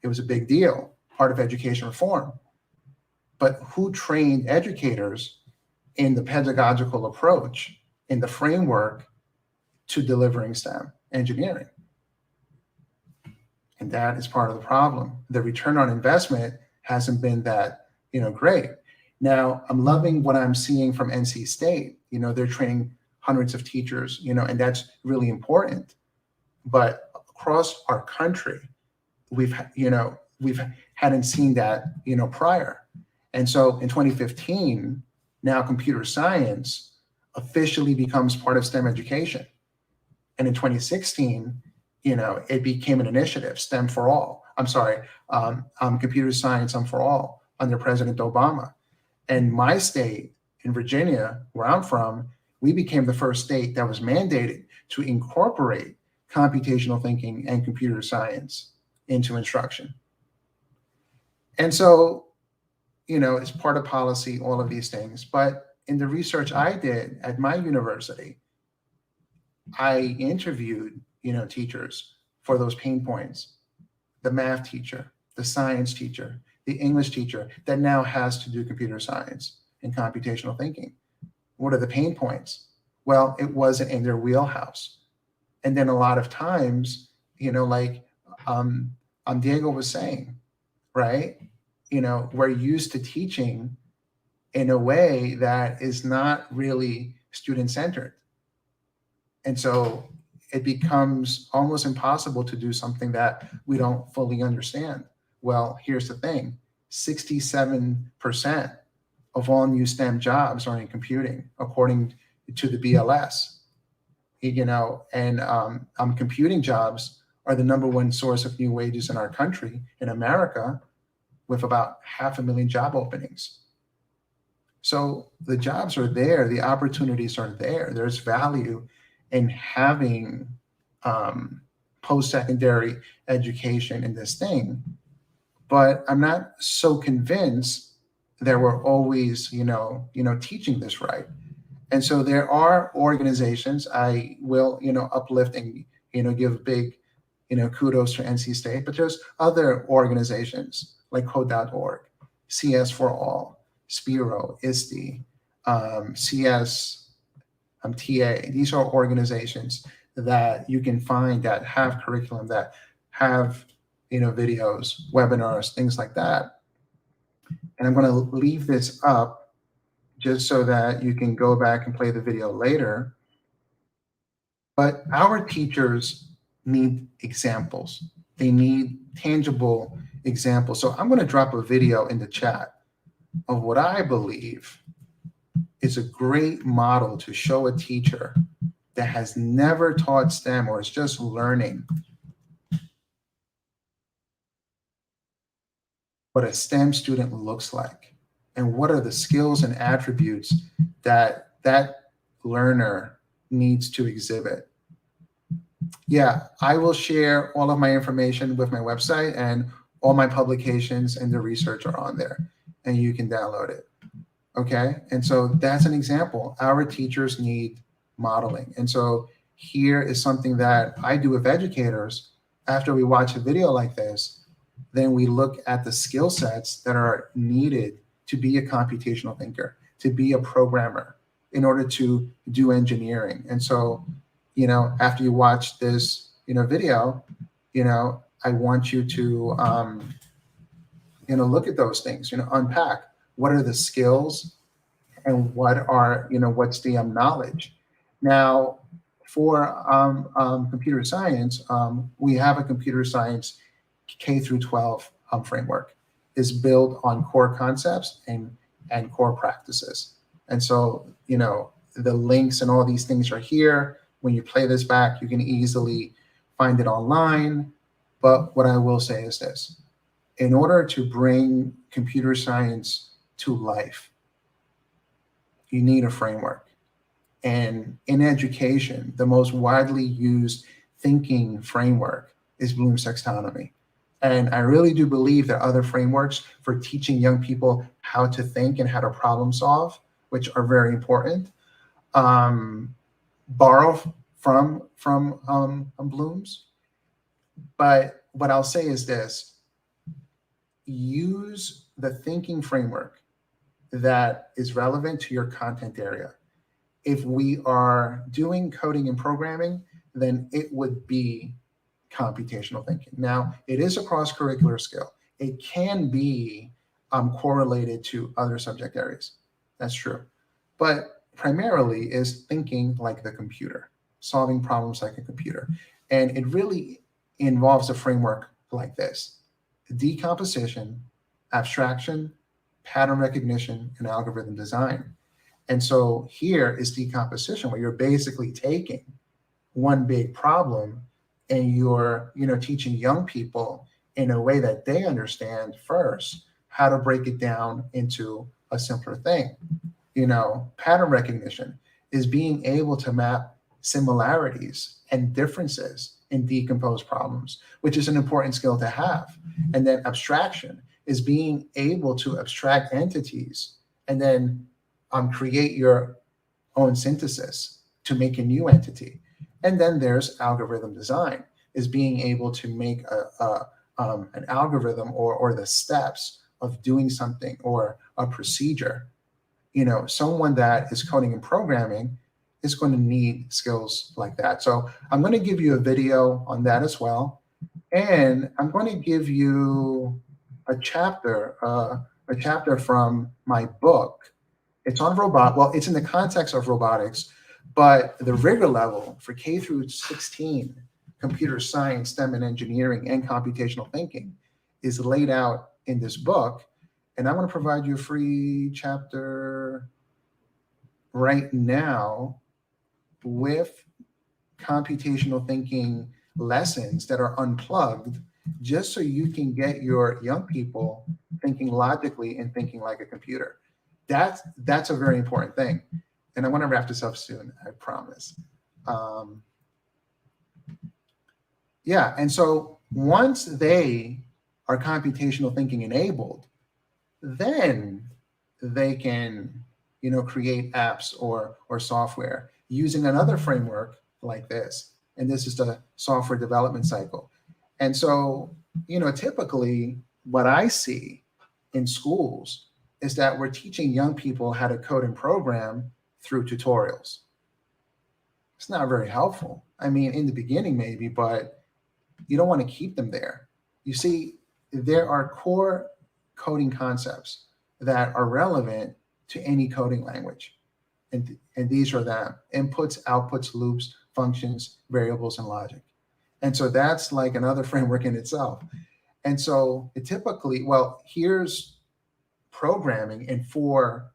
Speaker 20: It was a big deal, part of education reform. But who trained educators in the pedagogical approach, in the framework to delivering STEM engineering? And that is part of the problem. The return on investment hasn't been that, great. Now, I'm loving what I'm seeing from NC State. They're training hundreds of teachers, and that's really important. But across our country, we've hadn't seen that, prior. And so in 2015, now computer science officially becomes part of STEM education. And in 2016, it became an initiative, STEM for all. Computer science for all under President Obama. And my state in Virginia, where I'm from, we became the first state that was mandated to incorporate computational thinking and computer science into instruction. And so, it's part of policy, all of these things. But in the research I did at my university, I interviewed, teachers for those pain points: the math teacher, the science teacher, the English teacher that now has to do computer science and computational thinking. What are the pain points? Well, it wasn't in their wheelhouse. And then a lot of times, like Diego was saying, right? We're used to teaching in a way that is not really student-centered. And so it becomes almost impossible to do something that we don't fully understand. Well, here's the thing: 67% of all new STEM jobs are in computing, according to the BLS. And computing jobs are the #1 source of new wages in our country, in America, with about 500,000 job openings. So the jobs are there, the opportunities are there. There's value in having post-secondary education in this thing. But I'm not so convinced that were always, teaching this right. And so there are organizations, I will, uplift and, give big, kudos to NC State, but there's other organizations like Code.org, CS for All, Spiro, ISTE, CS, TA. These are organizations that you can find that have curriculum, that have, videos, webinars, things like that. And I'm going to leave this up just so that you can go back and play the video later. But our teachers need examples. They need tangible examples. So I'm going to drop a video in the chat of what I believe is a great model to show a teacher that has never taught STEM or is just learning what a STEM student looks like and what are the skills and attributes that that learner needs to exhibit. Yeah, I will share all of my information with my website, and all my publications and the research are on there, and you can download it. Okay, and so that's an example. Our teachers need modeling. And so here is something that I do with educators. After we watch a video like this, then we look at the skill sets that are needed to be a computational thinker, to be a programmer, in order to do engineering. And so, after you watch this, video, I want you to, look at those things, unpack. What are the skills and what are, what's the knowledge? Now, for computer science, we have a computer science K through 12 framework. Is built on core concepts and core practices. And so, the links and all these things are here. When you play this back, you can easily find it online. But what I will say is this: in order to bring computer science to life, you need a framework. And in education, the most widely used thinking framework is Bloom's taxonomy. And I really do believe that other frameworks for teaching young people how to think and how to problem solve, which are very important, borrow from Bloom's. But what I'll say is this: use the thinking framework that is relevant to your content area. If we are doing coding and programming, then it would be computational thinking. Now, it is a cross-curricular skill. It can be correlated to other subject areas. That's true. But primarily is thinking like the computer, solving problems like a computer. And it really involves a framework like this: decomposition, abstraction, pattern recognition, and algorithm design. And so here is decomposition, where you're basically taking one big problem and you're, teaching young people in a way that they understand first how to break it down into a simpler thing. Pattern recognition is being able to map similarities and differences in decomposed problems, which is an important skill to have. And then abstraction is being able to abstract entities and then create your own synthesis to make a new entity. And then there's algorithm design, is being able to make an algorithm or the steps of doing something or a procedure. Someone that is coding and programming is going to need skills like that. So I'm going to give you a video on that as well. And I'm going to give you a chapter from my book. It's on it's in the context of robotics, but the rigor level for K through 16, computer science, STEM and engineering, and computational thinking is laid out in this book. And I'm going to provide you a free chapter right now with computational thinking lessons that are unplugged, just so you can get your young people thinking logically and thinking like a computer. That's a very important thing. And I want to wrap this up soon, I promise. Yeah, and so once they are computational thinking enabled, then they can, create apps or software using another framework like this. And this is the software development cycle. And so, typically what I see in schools is that we're teaching young people how to code and program through tutorials. It's not very helpful. I mean, in the beginning maybe, but you don't want to keep them there. You see, there are core coding concepts that are relevant to any coding language. And these are them: inputs, outputs, loops, functions, variables, and logic. And so that's like another framework in itself. And so it typically, here's programming in four,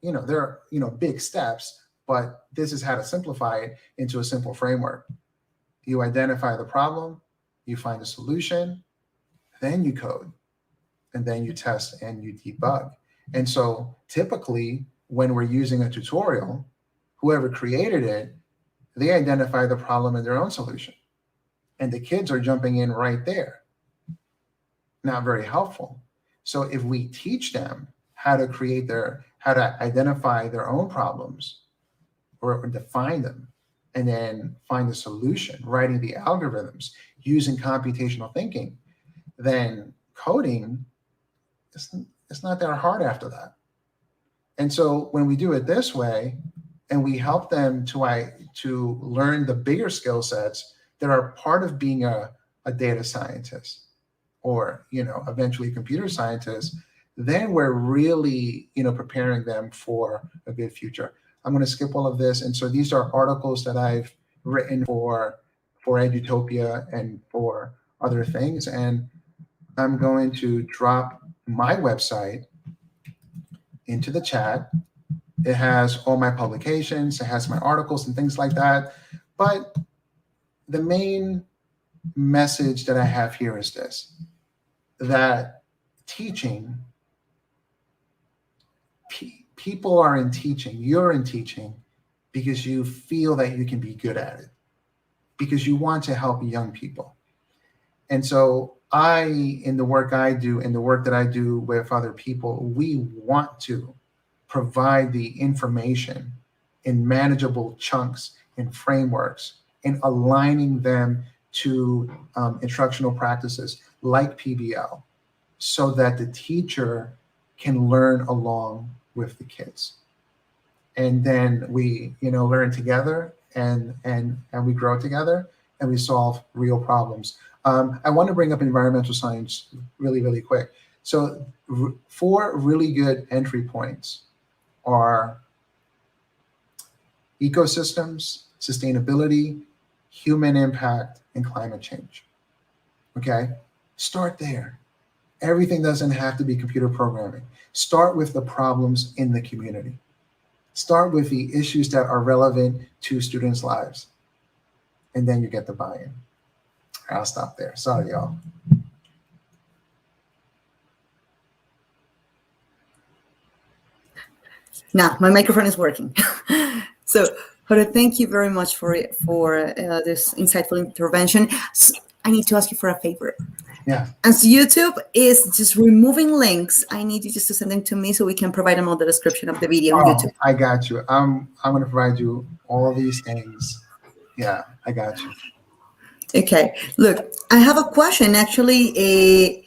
Speaker 20: there are, big steps, but this is how to simplify it into a simple framework. You identify the problem, you find a solution, then you code, and then you test and you debug. And so typically when we're using a tutorial, whoever created it, they identify the problem in their own solution. And the kids are jumping in right there. Not very helpful. So if we teach them how to identify their own problems or define them, and then find the solution, writing the algorithms, using computational thinking, then coding, it's not that hard after that. And so when we do it this way, and we help them to learn the bigger skill sets that are part of being a data scientist, or eventually computer scientist, then we're really preparing them for a good future. I'm going to skip all of this. And so these are articles that I've written for Edutopia and for other things. And I'm going to drop my website into the chat. It has all my publications, it has my articles and things like that. But the main message that I have here is this: that teaching, people are in teaching, you're in teaching because you feel that you can be good at it, because you want to help young people. And so in the work I do, and the work that I do with other people, we want to provide the information in manageable chunks and frameworks, and aligning them to instructional practices like PBL, so that the teacher can learn along with the kids. And then we, learn together, and we grow together, and we solve real problems. I want to bring up environmental science really, really quick. So 4 really good entry points are ecosystems, sustainability, human impact, and climate change. Okay, start there. Everything doesn't have to be computer programming. Start with the problems in the community. Start with the issues that are relevant to students' lives. And then you get the buy-in. I'll stop there. Sorry, y'all.
Speaker 18: Now, my microphone is working. So, Jorge, thank you very much for this insightful intervention. So I need to ask you for a favor.
Speaker 20: Yeah.
Speaker 18: As YouTube is just removing links, I need you just to send them to me so we can provide them on the description of the video on YouTube.
Speaker 20: I got you. I'm going to provide you all these things. Yeah, I got you.
Speaker 18: Okay. Look, I have a question. Actually,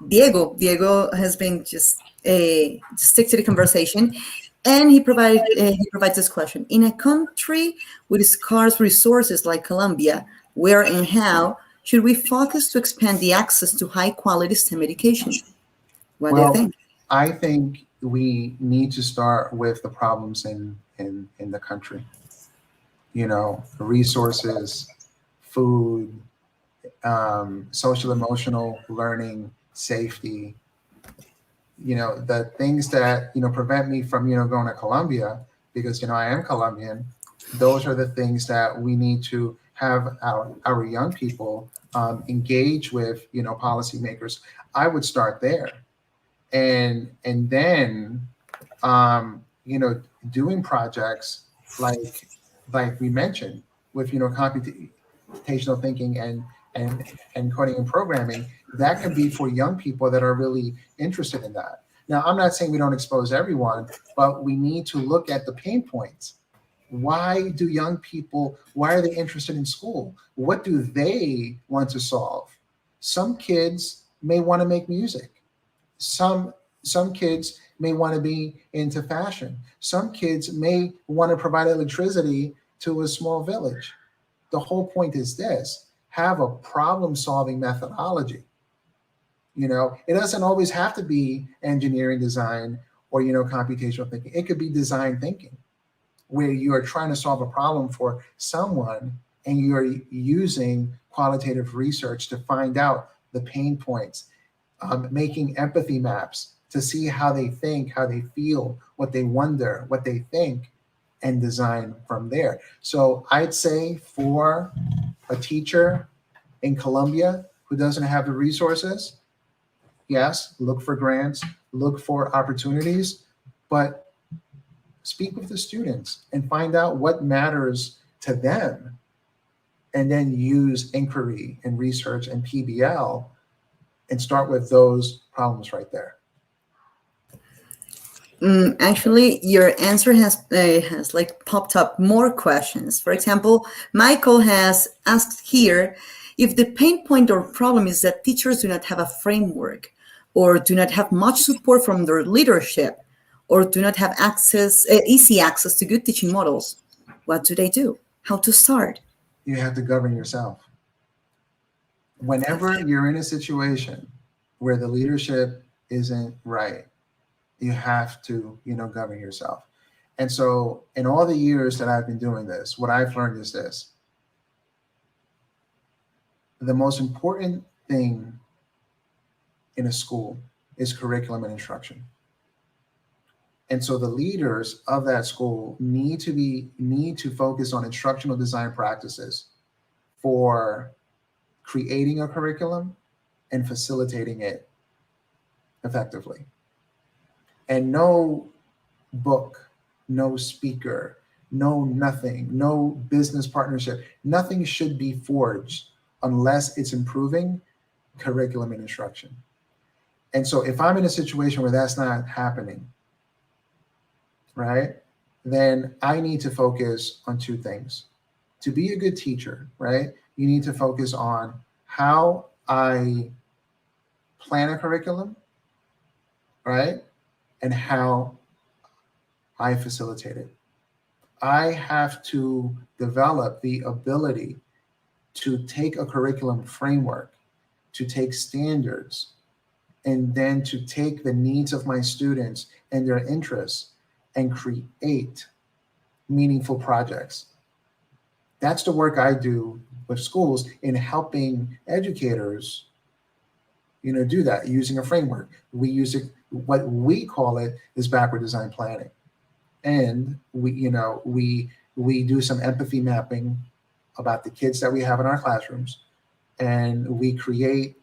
Speaker 18: Diego has been just stick to the conversation, and he provides this question: in a country with scarce resources like Colombia, where and how should we focus to expand the access to high-quality STEM education? What do you think?
Speaker 20: I think we need to start with the problems in the country. Resources, food, social emotional learning, safety. The things that prevent me from going to Colombia, because I am Colombian. Those are the things that we need to have our young people engage with policymakers. I would start there, and then doing projects like we mentioned with computational thinking and coding and programming. That can be for young people that are really interested in that. Now, I'm not saying we don't expose everyone, but we need to look at the pain points. Why do young people, why are they interested in school? What do they want to solve? Some kids may want to make music. Some kids may want to be into fashion. Some kids may want to provide electricity to a small village. The whole point is this: have a problem-solving methodology. You know, it doesn't always have to be engineering design or, you know, computational thinking. It could be design thinking, where you are trying to solve a problem for someone and you're using qualitative research to find out the pain points, making empathy maps to see how they think, how they feel, what they wonder, what they think, and design from there. So I'd say for a teacher in Colombia who doesn't have the resources, yes, look for grants, look for opportunities, but speak with the students and find out what matters to them, and then use inquiry and research and PBL and start with those problems right there.
Speaker 18: Actually, your answer has like popped up more questions. For example, Michael has asked here if the pain point or problem is that teachers do not have a framework, or do not have much support from their leadership, or do not have easy access to good teaching models. What do they do? How to start?
Speaker 20: You have to govern yourself. Whenever you're in a situation where the leadership isn't right, you have to, you know, govern yourself. And so in all the years that I've been doing this, what I've learned is this: the most important thing in a school is curriculum and instruction. And so the leaders of that school need to focus on instructional design practices for creating a curriculum and facilitating it effectively. And no book, no speaker, no nothing, no business partnership, nothing should be forged unless it's improving curriculum and instruction. And so if I'm in a situation where that's not happening, right, then I need to focus on two things. To be a good teacher, right, you need to focus on how I plan a curriculum, right, and how I facilitate it. I have to develop the ability to take a curriculum framework, to take standards, and then to take the needs of my students and their interests and create meaningful projects. That's the work I do with schools in helping educators, you know, do that using a framework. We use it, what we call it is backward design planning. And we do some empathy mapping about the kids that we have in our classrooms, and we create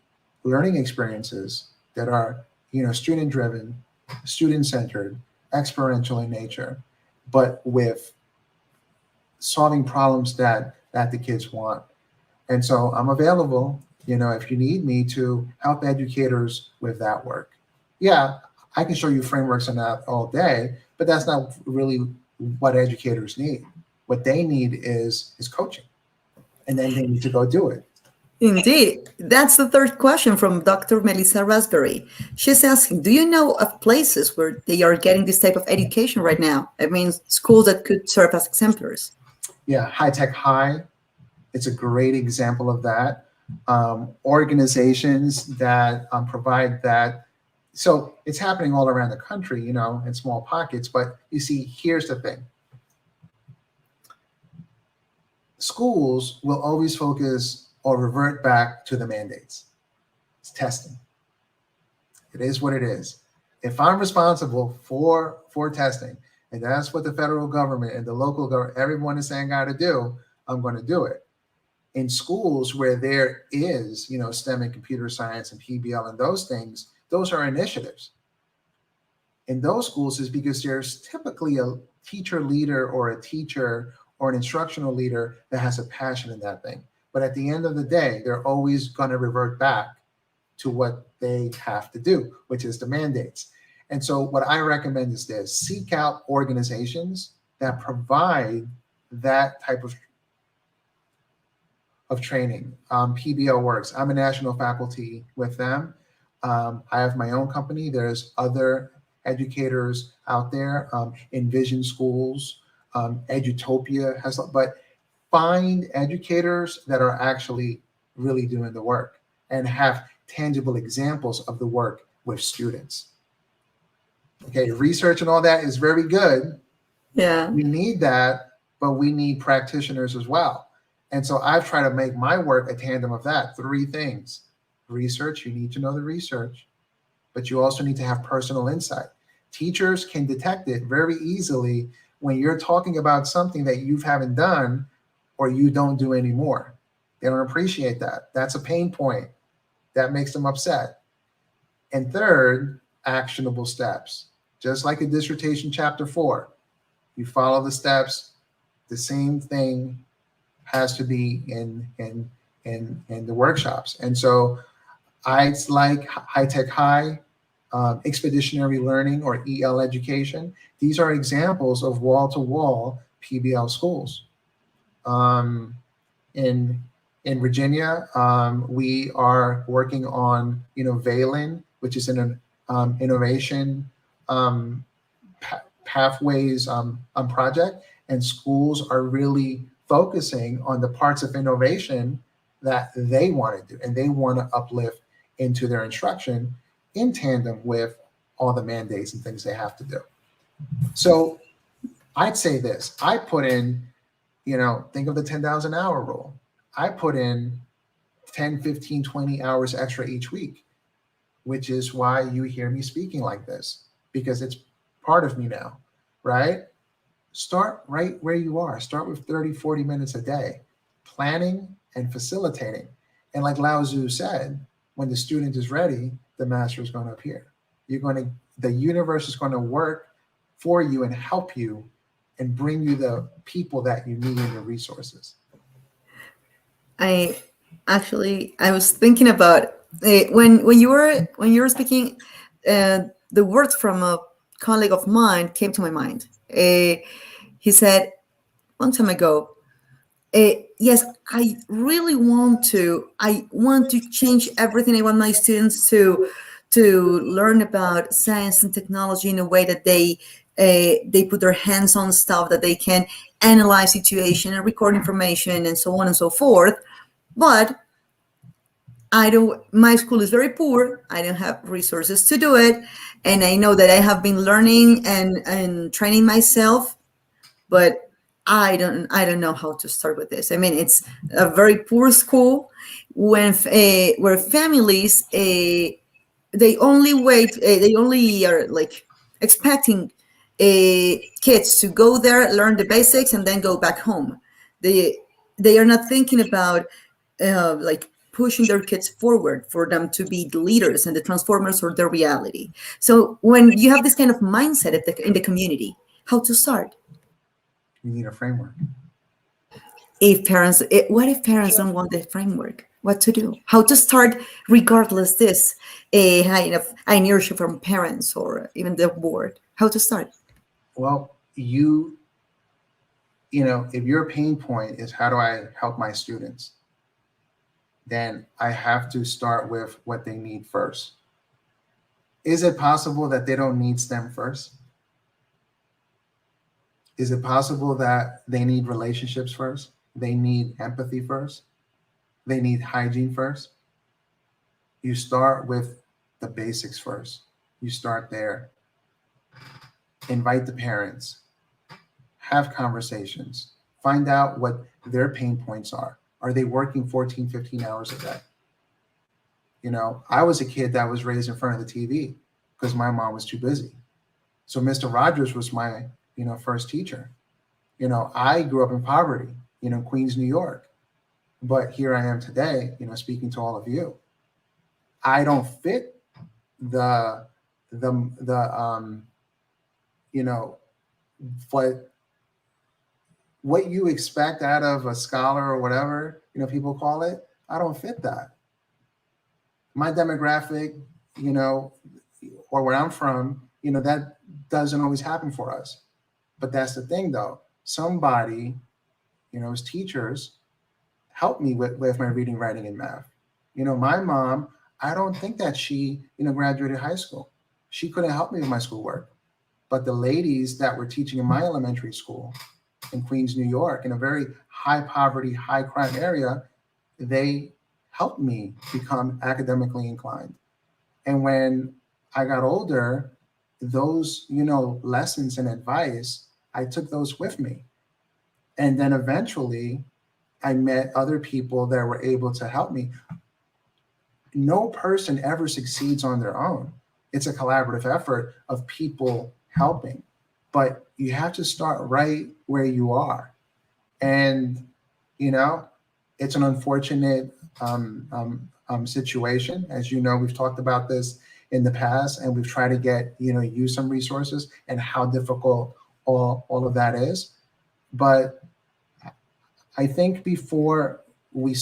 Speaker 20: learning experiences that are, you know, student-driven, student-centered, experiential in nature, but with solving problems that the kids want. And so I'm available, you know, if you need me to help educators with that work. Yeah, I can show you frameworks on that all day, but that's not really what educators need. What they need is coaching, and then they need to go do it.
Speaker 18: Indeed. That's the third question from Dr. Melissa Raspberry. She's asking, do you know of places where they are getting this type of education right now? I mean, schools that could serve as exemplars.
Speaker 20: Yeah, High Tech High, it's a great example of that. Organizations that provide that. So it's happening all around the country, you know, in small pockets. But you see, here's the thing. Schools will always focus or revert back to the mandates. It's testing. It is what it is. If I'm responsible for testing, and that's what the federal government and the local government, everyone is saying I got to do, I'm going to do it. In schools where there is, you know, STEM and computer science and PBL and those things, those are initiatives. In those schools is because there's typically a teacher leader or a teacher or an instructional leader that has a passion in that thing. But at the end of the day, they're always going to revert back to what they have to do, which is the mandates. And so what I recommend is this: seek out organizations that provide that type of training. PBL works. I'm a national faculty with them. I have my own company. There's other educators out there. Envision Schools, Edutopia has, but find educators that are actually really doing the work and have tangible examples of the work with students. Okay, research and all that is very good.
Speaker 18: Yeah.
Speaker 20: We need that, but we need practitioners as well. And so I've tried to make my work a tandem of that. 3 things. Research, you need to know the research, but you also need to have personal insight. Teachers can detect it very easily when you're talking about something that you haven't done or you don't do anymore. They don't appreciate that. That's a pain point. That makes them upset. And third, actionable steps. Just like a dissertation chapter 4, you follow the steps. The same thing has to be in the workshops. And so I like High Tech High, Expeditionary Learning, or EL education. These are examples of wall-to-wall PBL schools. In Virginia, we are working on Valen, which is an innovation pathways project, and schools are really focusing on the parts of innovation that they want to do and they want to uplift into their instruction in tandem with all the mandates and things they have to do. So I'd say this: I put in, think of the 10,000 hour rule. I put in 10, 15, 20 hours extra each week, which is why you hear me speaking like this, because it's part of me now, right? Start right where you are. Start with 30, 40 minutes a day, planning and facilitating. And like Lao Tzu said, when the student is ready, the master is going to appear. The universe is going to work for you and help you and bring you the people that you need and the resources.
Speaker 18: I was thinking about when you were speaking, the words from a colleague of mine came to my mind. He said one time ago, yes, I really want to change everything. I want my students to learn about science and technology in a way that they put their hands on stuff, that they can analyze situation and record information and so on and so forth. But my school is very poor. I don't have resources to do it. And I know that I have been learning and training myself, but I don't know how to start with this. I mean, it's a very poor school where families, they only are like expecting kids to go there, learn the basics, and then go back home. They are not thinking about like pushing their kids forward for them to be the leaders and the transformers for their reality. So when you have this kind of mindset in the community, how to start?
Speaker 20: You need a framework.
Speaker 18: What if parents don't want the framework? What to do? How to start regardless this inertia from parents or even the board? How to start?
Speaker 20: Well, if your pain point is how do I help my students, then I have to start with what they need first. Is it possible that they don't need STEM first? Is it possible that they need relationships first? They need empathy first? They need hygiene first? You start with the basics first. You start there. Invite the parents. Have conversations. Find out what their pain points are. Are they working 14, 15 hours a day? I was a kid that was raised in front of the TV because my mom was too busy. So Mr. Rogers was my first teacher. I grew up in poverty, Queens, New York. But here I am today, speaking to all of you. I don't fit but what you expect out of a scholar or whatever, people call it, I don't fit that. My demographic, or where I'm from, that doesn't always happen for us. But that's the thing, though. Somebody, as teachers, helped me with my reading, writing, and math. My mom, I don't think that she, graduated high school. She couldn't help me with my schoolwork. But the ladies that were teaching in my elementary school in Queens, New York, in a very high poverty, high crime area, they helped me become academically inclined. And when I got older, those, lessons and advice, I took those with me. And then eventually I met other people that were able to help me. No person ever succeeds on their own. It's a collaborative effort of people helping, but you have to start right where you are. And, it's an unfortunate situation. As we've talked about this in the past, and we've tried to get, you some resources and how difficult all of that is. But I think before we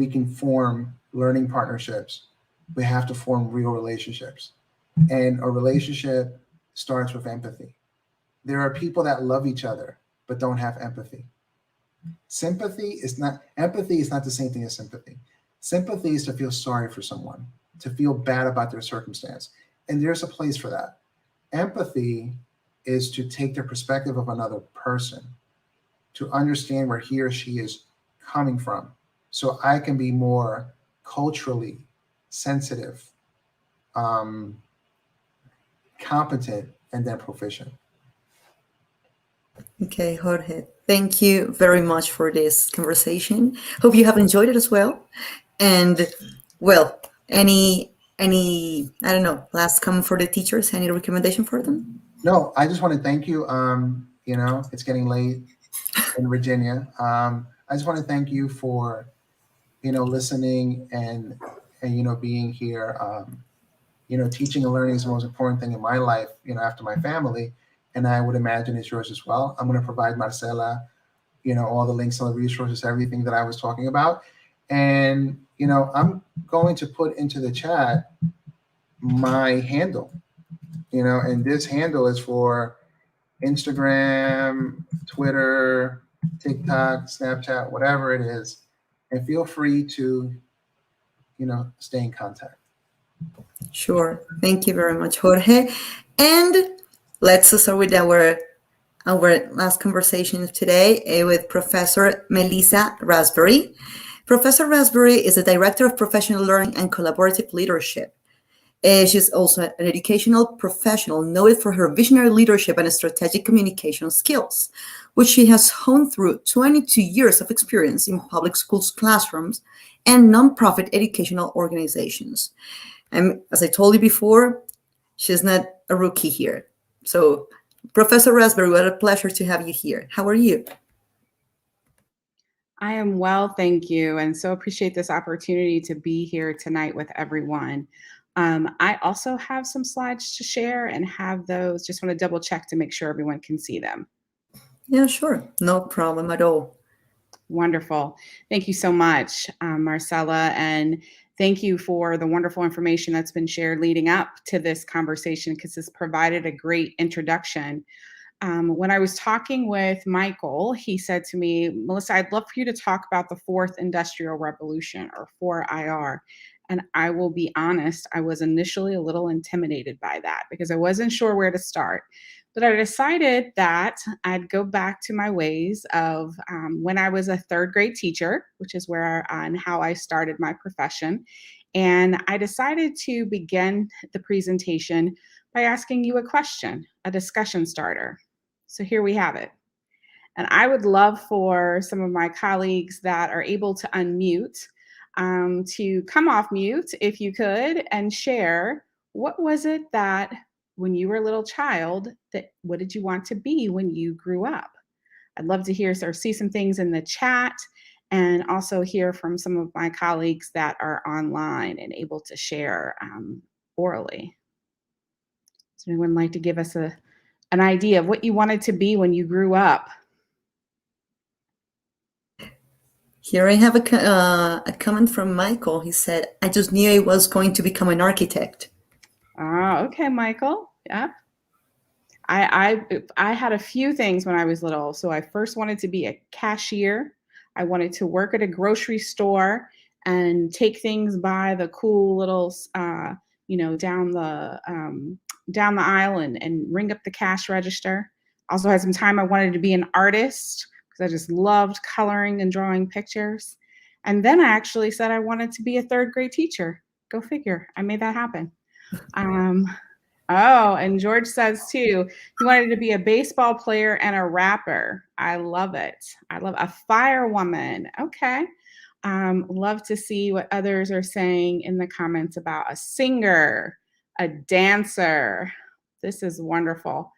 Speaker 20: can form learning partnerships, we have to form real relationships. And a relationship starts with empathy. There are people that love each other, but don't have empathy. Empathy is not the same thing as sympathy. Sympathy is to feel sorry for someone, to feel bad about their circumstance. And there's a place for that. Empathy is to take the perspective of another person, to understand where he or she is coming from, so I can be more culturally sensitive, competent, and then proficient.
Speaker 18: Okay, Jorge, thank you very much for this conversation. Hope you have enjoyed it as well. And well, any I don't know, last comment for the teachers? Any recommendation for them?
Speaker 20: No, I just want to thank you. It's getting late in Virginia. I just want to thank you for, listening and being here. Teaching and learning is the most important thing in my life, after my family, and I would imagine it's yours as well. I'm going to provide Marcella, all the links, all the resources, everything that I was talking about. And, I'm going to put into the chat my handle, and this handle is for Instagram, Twitter, TikTok, Snapchat, whatever it is. And feel free to, stay in contact.
Speaker 18: Sure. Thank you very much, Jorge. And let's start with our last conversation of today with Professor Melissa Raspberry. Professor Raspberry is the Director of Professional Learning and Collaborative Leadership. She's also an educational professional noted for her visionary leadership and strategic communication skills, which she has honed through 22 years of experience in public schools classrooms and nonprofit educational organizations. And as I told you before, she's not a rookie here. So, Professor Raspberry, what a pleasure to have you here. How are you?
Speaker 21: I am well, thank you, and so appreciate this opportunity to be here tonight with everyone. I also have some slides to share and have those. Just want to double check to make sure everyone can see them.
Speaker 18: Yeah, sure. No problem at all.
Speaker 21: Wonderful. Thank you so much, Marcella, and thank you for the wonderful information that's been shared leading up to this conversation, because this provided a great introduction. When I was talking with Michael, he said to me, Melissa, I'd love for you to talk about the fourth industrial revolution, or 4IR. And I will be honest, I was initially a little intimidated by that because I wasn't sure where to start. But I decided that I'd go back to my ways of when I was a third grade teacher, which is where and how I started my profession. And I decided to begin the presentation by asking you a question, a discussion starter. So here we have it. And I would love for some of my colleagues that are able to unmute to come off mute, if you could, and share, what was it that when you were a little child, what did you want to be when you grew up? I'd love to hear or see some things in the chat, and also hear from some of my colleagues that are online and able to share orally. Does anyone like to give us an idea of what you wanted to be when you grew up?
Speaker 18: Here I have a comment from Michael. He said, I just knew I was going to become an architect.
Speaker 21: Okay, Michael. Yep. I had a few things when I was little. So I first wanted to be a cashier. I wanted to work at a grocery store and take things by the cool little, down the aisle and ring up the cash register. Also had some time I wanted to be an artist because I just loved coloring and drawing pictures. And then I actually said I wanted to be a third grade teacher. Go figure. I made that happen. And George says too, he wanted to be a baseball player and a rapper. I love it. I love a firewoman. Okay. Love to see what others are saying in the comments about a singer, a dancer. This is wonderful.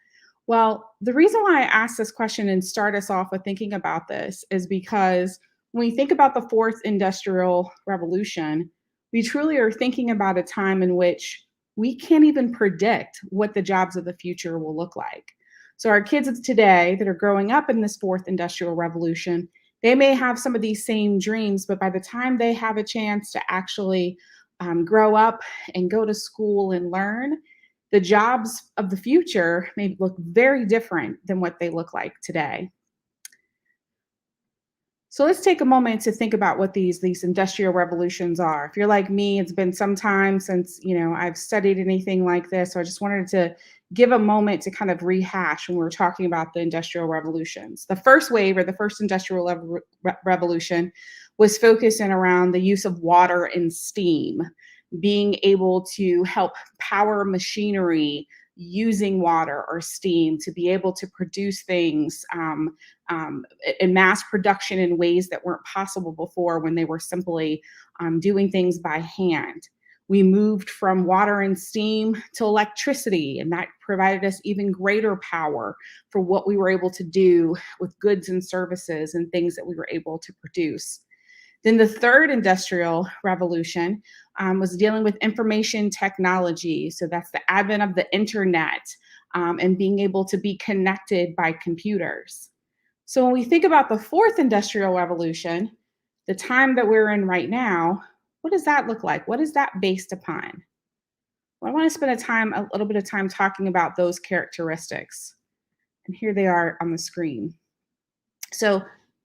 Speaker 21: Well, the reason why I asked this question and start us off with thinking about this is because when we think about the fourth industrial revolution, we truly are thinking about a time in which we can't even predict what the jobs of the future will look like. So our kids of today that are growing up in this fourth industrial revolution, they may have some of these same dreams, but by the time they have a chance to actually grow up and go to school and learn, the jobs of the future may look very different than what they look like today. So let's take a moment to think about what these industrial revolutions are. If you're like me, it's been some time since I've studied anything like this. So I just wanted to give a moment to kind of rehash when we're talking about the industrial revolutions. The first wave, or the first industrial revolution, was focused in around the use of water and steam, being able to help power machinery using water or steam to be able to produce things in mass production in ways that weren't possible before when they were simply doing things by hand. We moved from water and steam to electricity, and that provided us even greater power for what we were able to do with goods and services and things that we were able to produce. Then the third industrial revolution was dealing with information technology. So that's the advent of the internet and being able to be connected by computers. So when we think about the fourth industrial revolution, the time that we're in right now, what does that look like? What is that based upon? Well, I want to spend a little bit of time talking about those characteristics. And here they are on the screen. So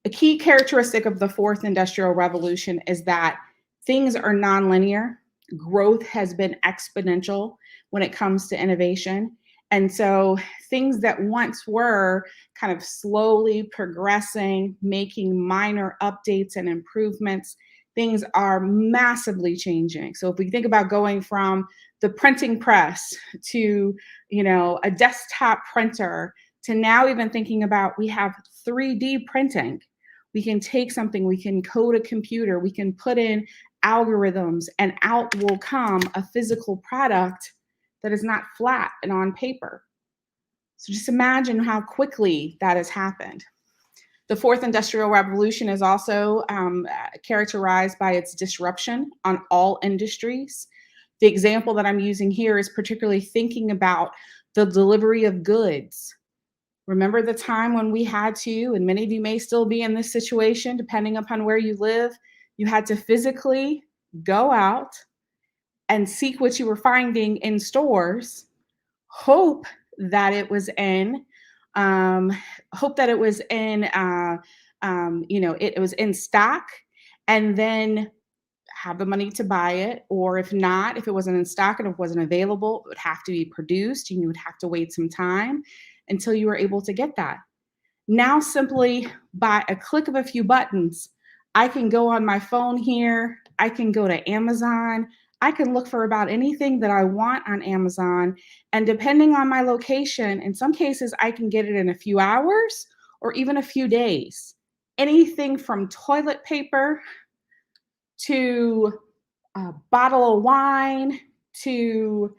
Speaker 21: a key characteristic of the fourth industrial revolution is that things are nonlinear. Growth has been exponential when it comes to innovation. And so things that once were kind of slowly progressing, making minor updates and improvements, things are massively changing. So if we think about going from the printing press to, a desktop printer, to now even thinking about we have 3D printing. We can take something, we can code a computer, we can put in algorithms, and out will come a physical product that is not flat and on paper. So just imagine how quickly that has happened. The fourth industrial revolution is also characterized by its disruption on all industries. The example that I'm using here is particularly thinking about the delivery of goods. Remember the time when we had to, and many of you may still be in this situation, depending upon where you live, you had to physically go out and seek what you were finding in stores, hope that it was in it was in stock, and then have the money to buy it. Or if not, if it wasn't in stock and it wasn't available, it would have to be produced, and you would have to wait some time until you were able to get that. Now, simply by a click of a few buttons, I can go on my phone here, I can go to Amazon, I can look for about anything that I want on Amazon, and depending on my location, in some cases, I can get it in a few hours or even a few days. Anything from toilet paper to a bottle of wine to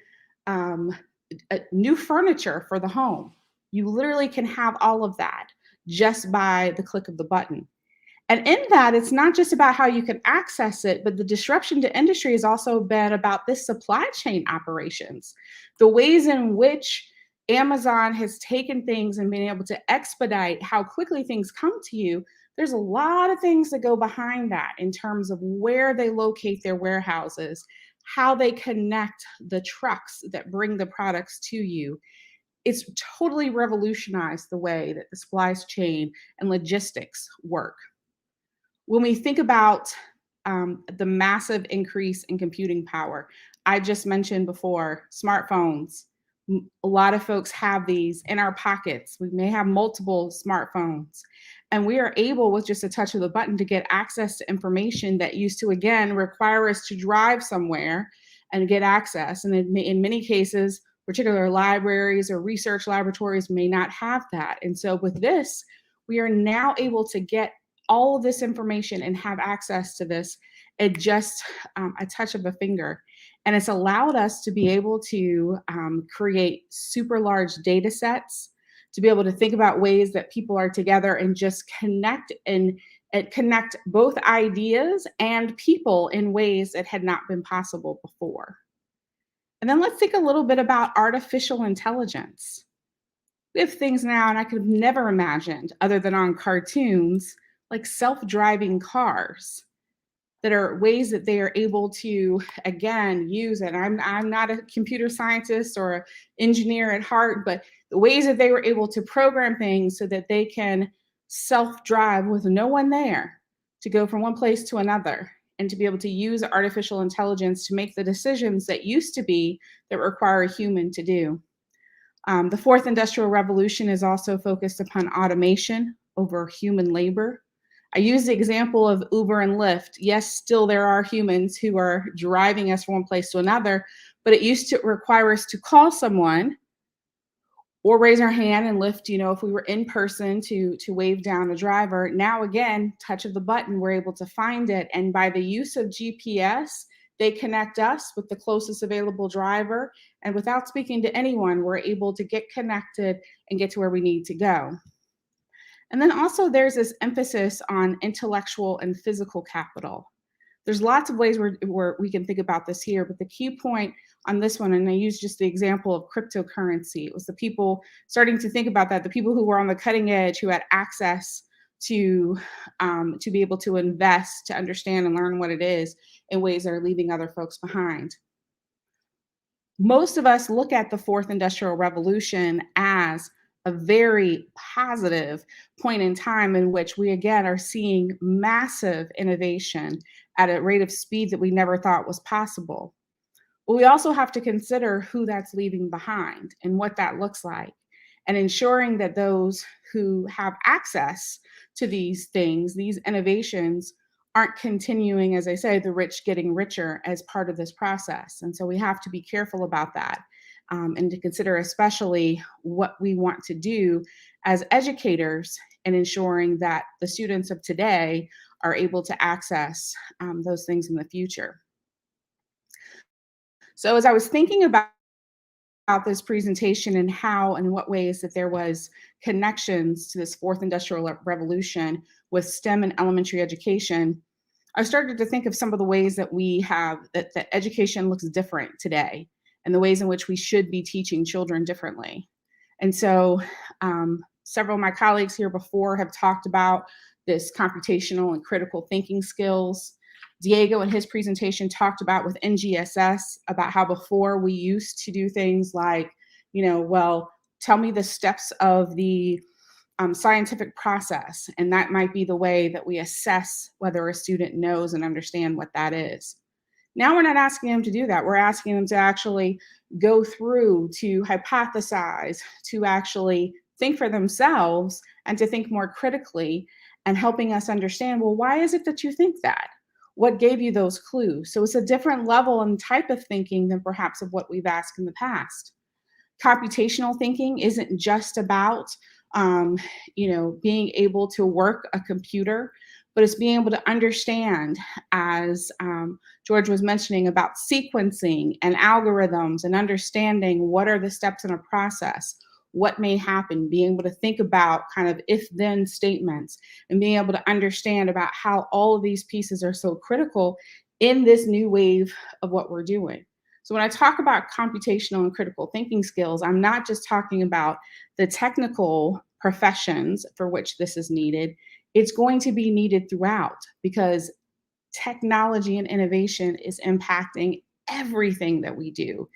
Speaker 21: new furniture for the home. You literally can have all of that just by the click of the button. And in that, it's not just about how you can access it, but the disruption to industry has also been about this supply chain operations. The ways in which Amazon has taken things and been able to expedite how quickly things come to you. There's a lot of things that go behind that in terms of where they locate their warehouses, how they connect the trucks that bring the products to you. It's totally revolutionized the way that the supply chain and logistics work. When we think about the massive increase in computing power, I just mentioned before, smartphones. A lot of folks have these in our pockets. We may have multiple smartphones, and we are able, with just a touch of the button, to get access to information that used to, again, require us to drive somewhere and get access. And in many cases, particular libraries or research laboratories may not have that. And so with this, we are now able to get all of this information and have access to this at just a touch of a finger. And it's allowed us to be able to create super large data sets, to be able to think about ways that people are together and just connect and connect both ideas and people in ways that had not been possible before. And then let's think a little bit about artificial intelligence. We have things now, and I could have never imagined, other than on cartoons, like self-driving cars, that are ways that they are able to, again, use it. I'm not a computer scientist or an engineer at heart, but the ways that they were able to program things so that they can self-drive with no one there to go from one place to another, and to be able to use artificial intelligence to make the decisions that used to be that require a human to do. The fourth industrial revolution is also focused upon automation over human labor. I use the example of Uber and Lyft. Yes, still there are humans who are driving us from one place to another, but it used to require us to call someone or raise our hand and lift, if we were in person to wave down a driver. Now again, touch of the button, we're able to find it. And by the use of GPS, they connect us with the closest available driver. And without speaking to anyone, we're able to get connected and get to where we need to go. And then also there's this emphasis on intellectual and physical capital. There's lots of ways where we can think about this here, but the key point on this one, and I use just the example of cryptocurrency, it was the people starting to think about that, the people who were on the cutting edge, who had access to be able to invest, to understand and learn what it is in ways that are leaving other folks behind. Most of us look at the fourth industrial revolution as a very positive point in time in which we, again, are seeing massive innovation at a rate of speed that we never thought was possible. But we also have to consider who that's leaving behind and what that looks like, and ensuring that those who have access to these things, these innovations, aren't continuing, as I say, the rich getting richer as part of this process. And so we have to be careful about that. And to consider especially what we want to do as educators in ensuring that the students of today are able to access those things in the future. So as I was thinking about this presentation and how and in what ways that there was connections to this fourth industrial revolution with STEM and elementary education, I started to think of some of the ways that we have, that education looks different today, and the ways in which we should be teaching children differently. And so several of my colleagues here before have talked about this computational and critical thinking skills. Diego in his presentation talked about with NGSS about how before we used to do things like, well, tell me the steps of the scientific process, and that might be the way that we assess whether a student knows and understand what that is. Now we're not asking them to do that. We're asking them to actually go through, to hypothesize, to actually think for themselves and to think more critically, and helping us understand, well, why is it that you think that? What gave you those clues? So it's a different level and type of thinking than perhaps of what we've asked in the past. Computational thinking isn't just about being able to work a computer, but it's being able to understand, as George was mentioning, about sequencing and algorithms and understanding what are the steps in a process, what may happen, being able to think about kind of if-then statements, and being able to understand about how all of these pieces are so critical in this new wave of what we're doing. So when I talk about computational and critical thinking skills, I'm not just talking about the technical professions for which this is needed. It's going to be needed throughout, because technology and innovation is impacting everything that we do.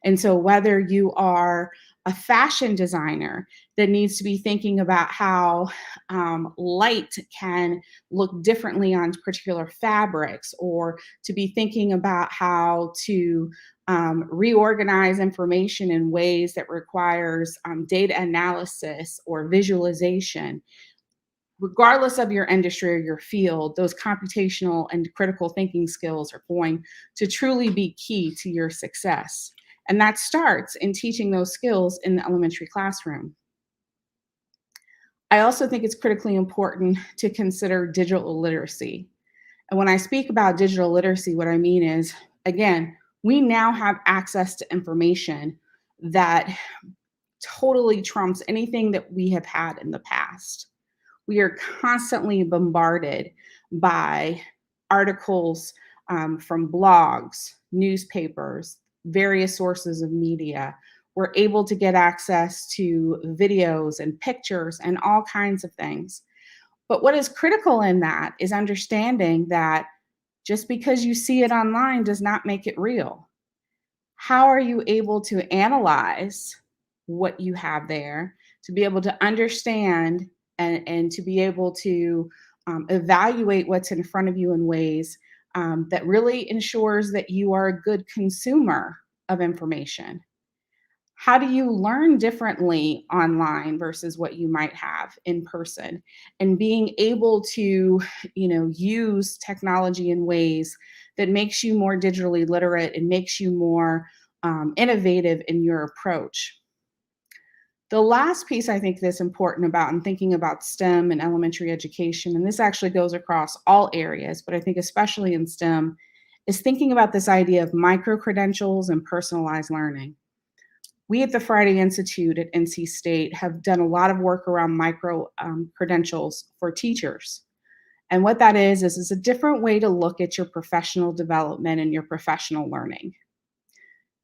Speaker 21: And so whether you are a fashion designer that needs to be thinking about how light can look differently on particular fabrics, or to be thinking about how to reorganize information in ways that requires data analysis or visualization, regardless of your industry or your field, those computational and critical thinking skills are going to truly be key to your success. And that starts in teaching those skills in the elementary classroom. I also think it's critically important to consider digital literacy. And when I speak about digital literacy, what I mean is, again, we now have access to information that totally trumps anything that we have had in the past. We are constantly bombarded by articles from blogs, newspapers, various sources of media. We're able to get access to videos and pictures and all kinds of things. But what is critical in that is understanding that just because you see it online does not make it real. How are you able to analyze what you have there, to be able to understand and to be able to evaluate what's in front of you in ways that really ensures that you are a good consumer of information? How do you learn differently online versus what you might have in person? And being able to, use technology in ways that makes you more digitally literate and makes you more innovative in your approach. The last piece I think that's important about in thinking about STEM and elementary education, and this actually goes across all areas, but I think especially in STEM, is thinking about this idea of micro-credentials and personalized learning. We at the Friday Institute at NC State have done a lot of work around micro-credentials for teachers. And what that is it's a different way to look at your professional development and your professional learning.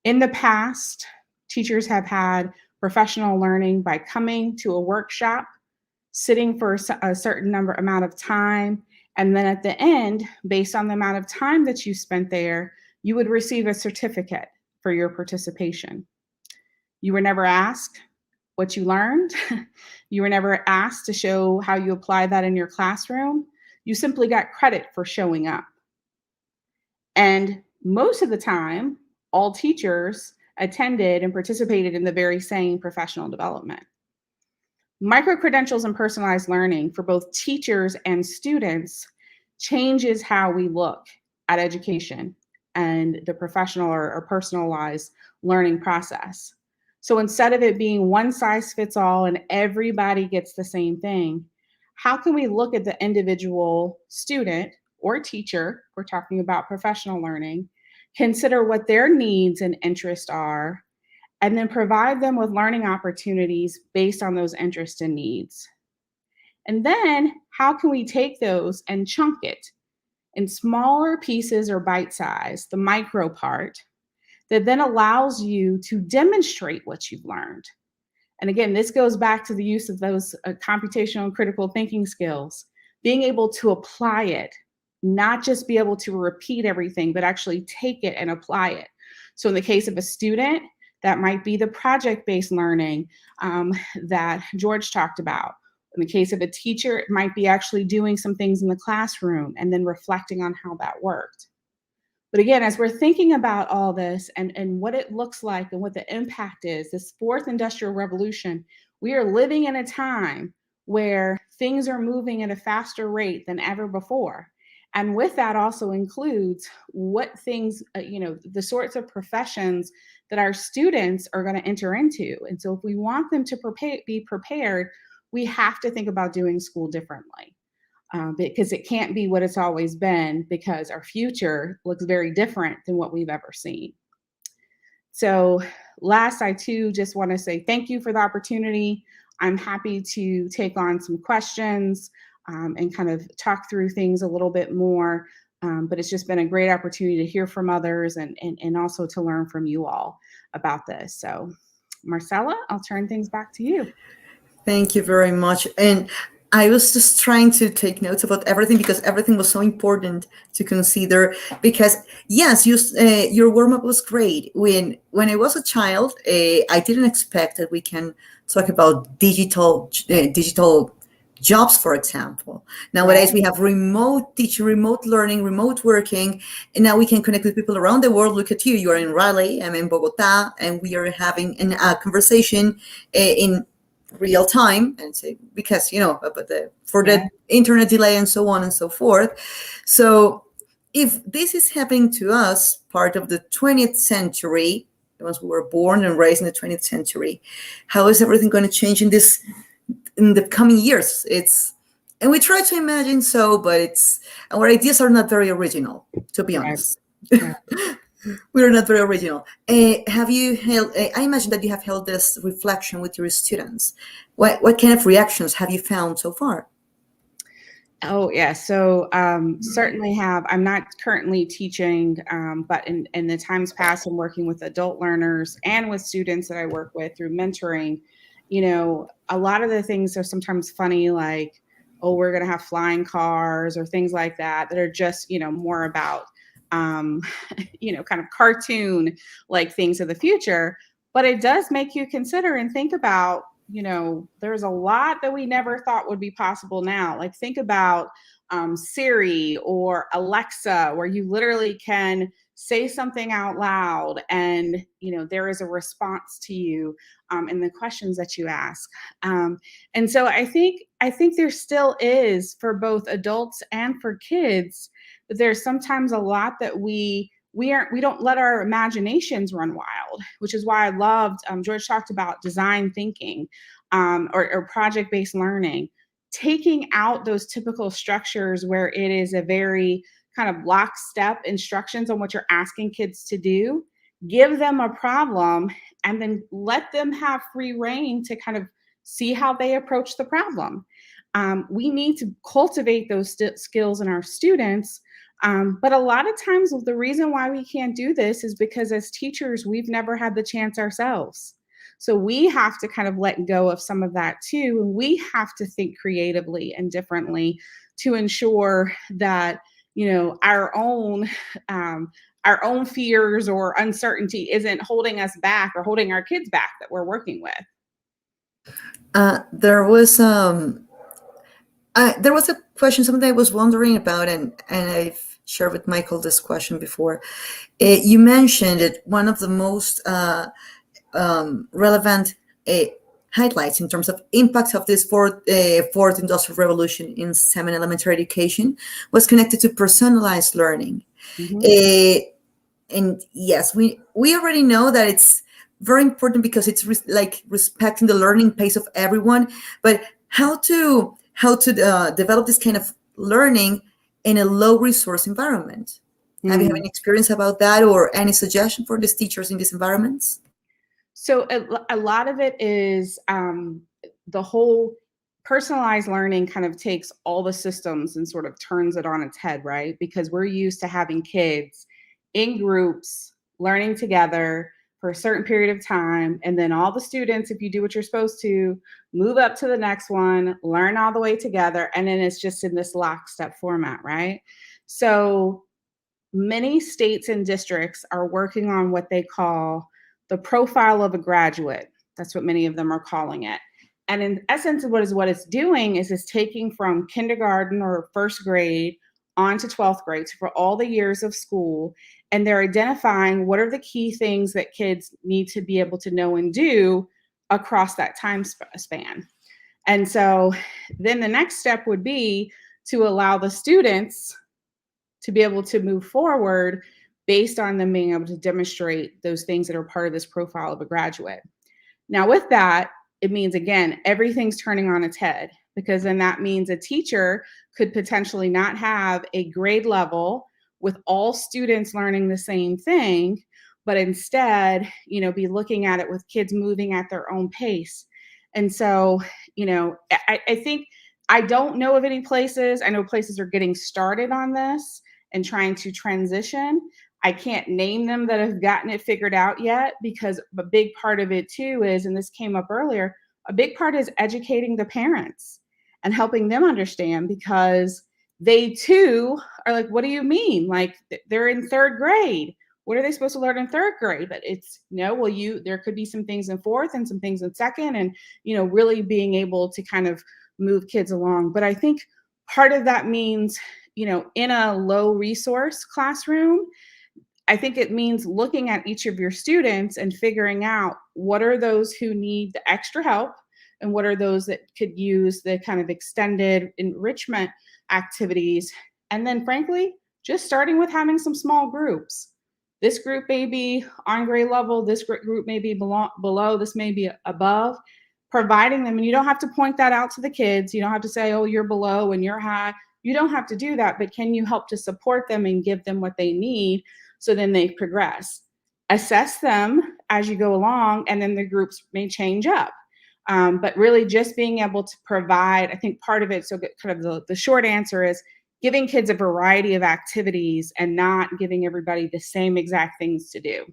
Speaker 21: In the past, teachers have had professional learning by coming to a workshop, sitting for a certain amount of time, and then at the end, based on the amount of time that you spent there, you would receive a certificate for your participation. You were never asked what you learned. You were never asked to show how you apply that in your classroom. You simply got credit for showing up. And most of the time, all teachers attended and participated in the very same professional development. Micro-credentials and personalized learning for both teachers and students changes how we look at education and the professional or personalized learning process. So instead of it being one size fits all and everybody gets the same thing, how can we look at the individual student or teacher, we're talking about professional learning, consider what their needs and interests are, and then provide them with learning opportunities based on those interests and needs. And then how can we take those and chunk it in smaller pieces or bite size, the micro part, that then allows you to demonstrate what you've learned. And again, this goes back to the use of those computational and critical thinking skills, being able to apply it, not just be able to repeat everything, but actually take it and apply it. So in the case of a student, that might be the project-based learning that George talked about. In the case of a teacher, it might be actually doing some things in the classroom and then reflecting on how that worked. But again, as we're thinking about all this and what it looks like and what the impact is, this fourth industrial revolution, we are living in a time where things are moving at a faster rate than ever before. And with that also includes what things, the sorts of professions that our students are going to enter into. And so if we want them to be prepared, we have to think about doing school differently. Because it can't be what it's always been, because our future looks very different than what we've ever seen. So last, I too just want to say thank you for the opportunity. I'm happy to take on some questions and kind of talk through things a little bit more. But it's just been a great opportunity to hear from others and also to learn from you all about this. So Marcella, I'll turn things back to you.
Speaker 18: Thank you very much. And I was just trying to take notes about everything because everything was so important to consider. Because yes, your warm up was great. When I was a child, I didn't expect that we can talk about digital jobs, for example. Nowadays, we have remote teaching, remote learning, remote working, and now we can connect with people around the world. Look at you, you are in Raleigh, I'm in Bogota, and we are having a conversation in real time, and say, because but for the internet delay and so on and so forth. So if this is happening to us, part of the 20th century, the ones who were born and raised in the 20th century, how is everything going to change in the coming years? And we try to imagine so, but our ideas are not very original, to be honest. We are not very original. Have you held? I imagine that you have held this reflection with your students. What kind of reactions have you found so far?
Speaker 21: Oh yeah, so certainly have. I'm not currently teaching, but in the times past, I'm working with adult learners and with students that I work with through mentoring. A lot of the things are sometimes funny, like, oh, we're going to have flying cars or things like that are just more about kind of cartoon like things of the future. But it does make you consider and think about, there's a lot that we never thought would be possible now. Like think about Siri or Alexa, where you literally can say something out loud and there is a response to you in the questions that you ask. And so I think there still is, for both adults and for kids, but there's sometimes a lot that we don't let our imaginations run wild, which is why I loved, George talked about design thinking or project-based learning, taking out those typical structures where it is a very kind of lockstep instructions on what you're asking kids to do, give them a problem, and then let them have free reign to kind of see how they approach the problem. We need to cultivate those skills in our students. But a lot of times the reason why we can't do this is because as teachers, we've never had the chance ourselves. So we have to kind of let go of some of that too. And we have to think creatively and differently to ensure that, our own fears or uncertainty isn't holding us back or holding our kids back that we're working with.
Speaker 18: There was a question, something I was wondering about, and I've shared with Michael this question before. You mentioned that one of the most relevant highlights in terms of impacts of this fourth industrial revolution in STEM and elementary education was connected to personalized learning. Mm-hmm. And yes, we already know that it's very important because it's respecting the learning pace of everyone. But how to develop this kind of learning in a low resource environment? Have you had any experience about that, or any suggestion for these teachers in these environments?
Speaker 21: So a lot of it is the whole personalized learning kind of takes all the systems and sort of turns it on its head, right? Because we're used to having kids in groups learning together for a certain period of time. And then all the students, if you do what you're supposed to, move up to the next one, learn all the way together. And then it's just in this lockstep format, right? So many states and districts are working on what they call the profile of a graduate. That's what many of them are calling it. And in essence, what it's doing is it's taking from kindergarten or first grade on to 12th grade, so for all the years of school, and they're identifying what are the key things that kids need to be able to know and do across that time span. And so then the next step would be to allow the students to be able to move forward based on them being able to demonstrate those things that are part of this profile of a graduate. Now with that, it means, again, everything's turning on its head, because then that means a teacher could potentially not have a grade level with all students learning the same thing, but instead, be looking at it with kids moving at their own pace. And so, I think, I don't know of any places, I know places are getting started on this and trying to transition. I can't name them that have gotten it figured out yet, because a big part of it too is, and this came up earlier, a big part is educating the parents and helping them understand, because they too are like, what do you mean? Like, they're in third grade. What are they supposed to learn in third grade? But it's, well, there could be some things in fourth and some things in second, and, really being able to kind of move kids along. But I think part of that means, in a low resource classroom, I think it means looking at each of your students and figuring out what are those who need the extra help and what are those that could use the kind of extended enrichment activities. And then frankly, just starting with having some small groups. This group may be on grade level, this group may be below, this may be above, providing them. And you don't have to point that out to the kids. You don't have to say, oh, you're below and you're high. You don't have to do that, but can you help to support them and give them what they need so then they progress? Assess them as you go along, and then the groups may change up. But really just being able to provide, I think part of it, so kind of the short answer is giving kids a variety of activities and not giving everybody the same exact things to do.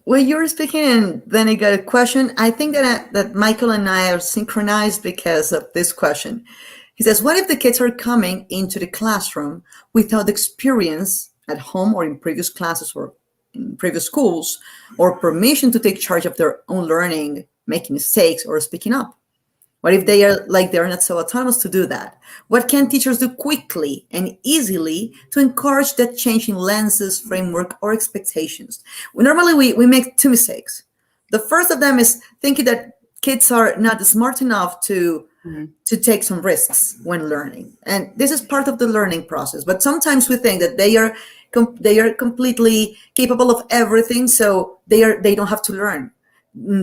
Speaker 18: Well, you were speaking, and then I got a question. I think that Michael and I are synchronized because of this question. He says, what if the kids are coming into the classroom without experience at home or in previous classes or in previous schools, or permission to take charge of their own learning, making mistakes, or speaking up? What if they're not so autonomous to do that? What can teachers do quickly and easily to encourage that change in lenses, framework, or expectations? Normally, we make two mistakes. The first of them is thinking that kids are not smart enough to take some risks when learning. And this is part of the learning process. But sometimes we think that they are completely capable of everything, so they don't have to learn.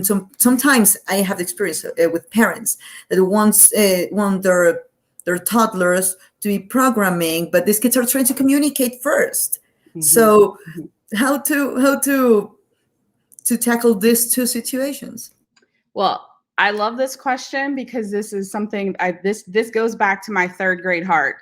Speaker 18: Sometimes I have experience with parents that want their toddlers to be programming, but these kids are trying to communicate first. Mm-hmm. So how to tackle these two situations?
Speaker 21: Well, I love this question because this is something this goes back to my third grade heart.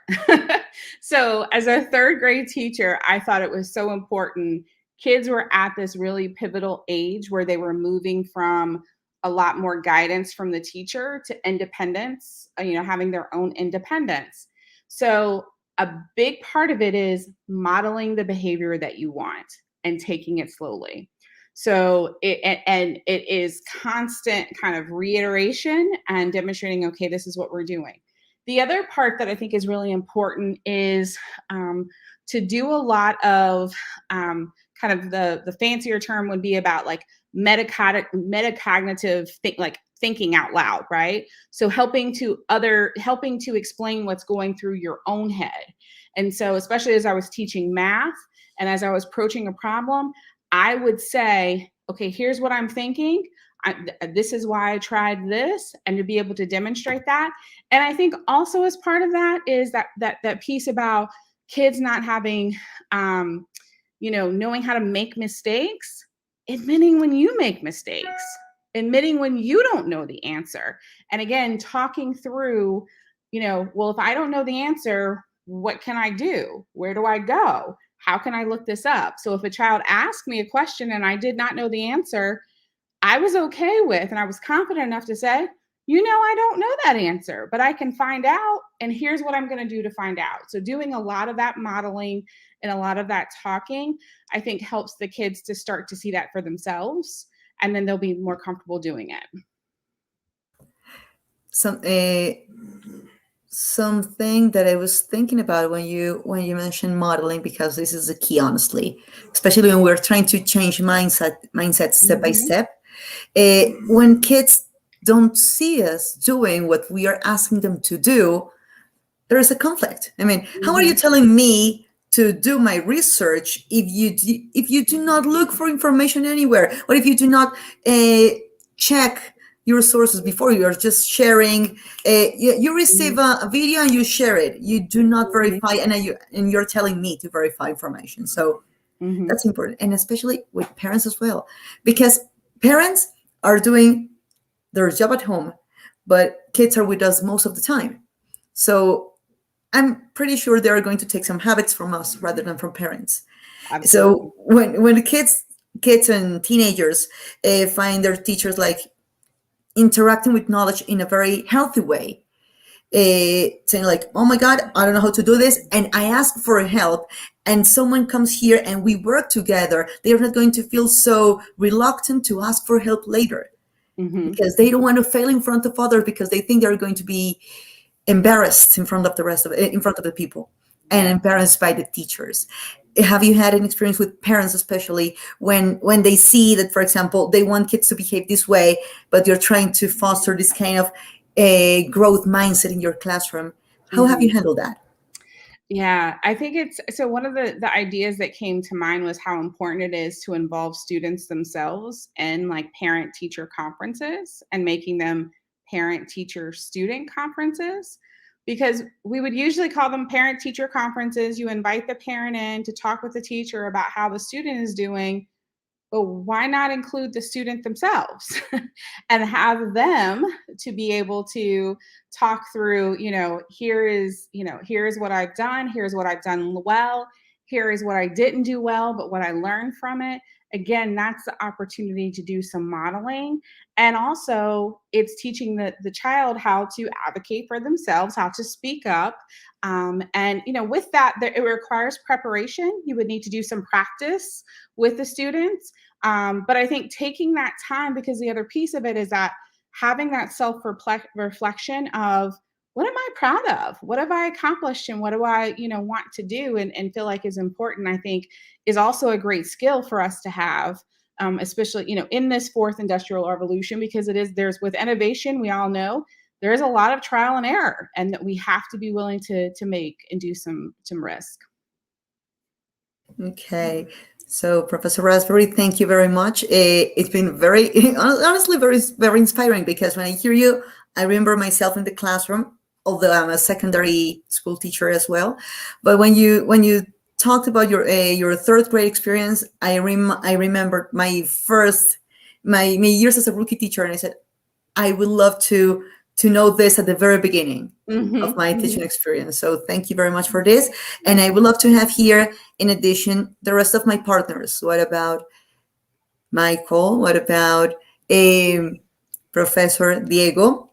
Speaker 21: So as a third grade teacher, I thought it was so important. Kids were at this really pivotal age where they were moving from a lot more guidance from the teacher to independence, having their own independence. So a big part of it is modeling the behavior that you want and taking it slowly. So it is constant kind of reiteration and demonstrating, okay, this is what we're doing. The other part that I think is really important is to do a lot of kind of the fancier term would be about like metacognitive thinking out loud, right? So helping to explain what's going through your own head. And so especially as I was teaching math and as I was approaching a problem, I would say, okay, here's what I'm thinking. This is why I tried this, and to be able to demonstrate that. And I think also as part of that is that piece about kids not having, knowing how to make mistakes, admitting when you make mistakes, admitting when you don't know the answer. And again, talking through, well, if I don't know the answer, what can I do? Where do I go? How can I look this up? So if a child asked me a question and I did not know the answer, I was okay with, and I was confident enough to say, I don't know that answer, but I can find out, and here's what I'm going to do to find out. So doing a lot of that modeling and a lot of that talking, I think helps the kids to start to see that for themselves, and then they'll be more comfortable doing it.
Speaker 18: Something that I was thinking about when you mentioned modeling, because this is the key, honestly, especially when we're trying to change mindset step by step. When kids don't see us doing what we are asking them to do, there is a conflict. I mean, how are you telling me to do my research if you do not look for information anywhere? Or if you do not check your sources before? You are just sharing. You receive a video and you share it. You do not verify, and you're telling me to verify information. So that's important, and especially with parents as well, because parents are doing their job at home, but kids are with us most of the time. So I'm pretty sure they're going to take some habits from us rather than from parents. Absolutely. So when the kids and teenagers find their teachers like interacting with knowledge in a very healthy way, saying like, oh my God, I don't know how to do this, and I ask for help, and someone comes here and we work together, they're not going to feel so reluctant to ask for help later, because they don't want to fail in front of others, because they think they're going to be embarrassed in front of the people, and embarrassed by the teachers. Have you had an experience with parents, especially when they see that, for example, they want kids to behave this way, but you're trying to foster this kind of a growth mindset in your classroom? How have you handled that?
Speaker 21: Yeah, I think so one of the ideas that came to mind was how important it is to involve students themselves in like parent-teacher conferences and making them parent-teacher-student conferences, because we would usually call them parent-teacher conferences. You invite the parent in to talk with the teacher about how the student is doing, but why not include the student themselves and have them to be able to talk through, here is what I've done, here's what I've done well, here is what I didn't do well, but what I learned from it. Again, that's the opportunity to do some modeling. And also it's teaching the child how to advocate for themselves, how to speak up. And with that, it requires preparation. You would need to do some practice with the students. But I think taking that time, because the other piece of it is that having that self-reflection of, what am I proud of? What have I accomplished? And what do I, want to do and feel like is important, I think is also a great skill for us to have, especially, in this fourth industrial revolution, because there's with innovation, we all know there is a lot of trial and error, and that we have to be willing to make and do some risk.
Speaker 18: Okay. So, Professor Raspberry, thank you very much. It's been honestly, very, very inspiring, because when I hear you, I remember myself in the classroom, although I'm a secondary school teacher as well. But when you talked about your third grade experience, I remembered my years as a rookie teacher, and I said, I would love to know this at the very beginning of my teaching experience. So thank you very much for this. And I would love to have here, in addition, the rest of my partners. What about Michael? What about Professor Diego?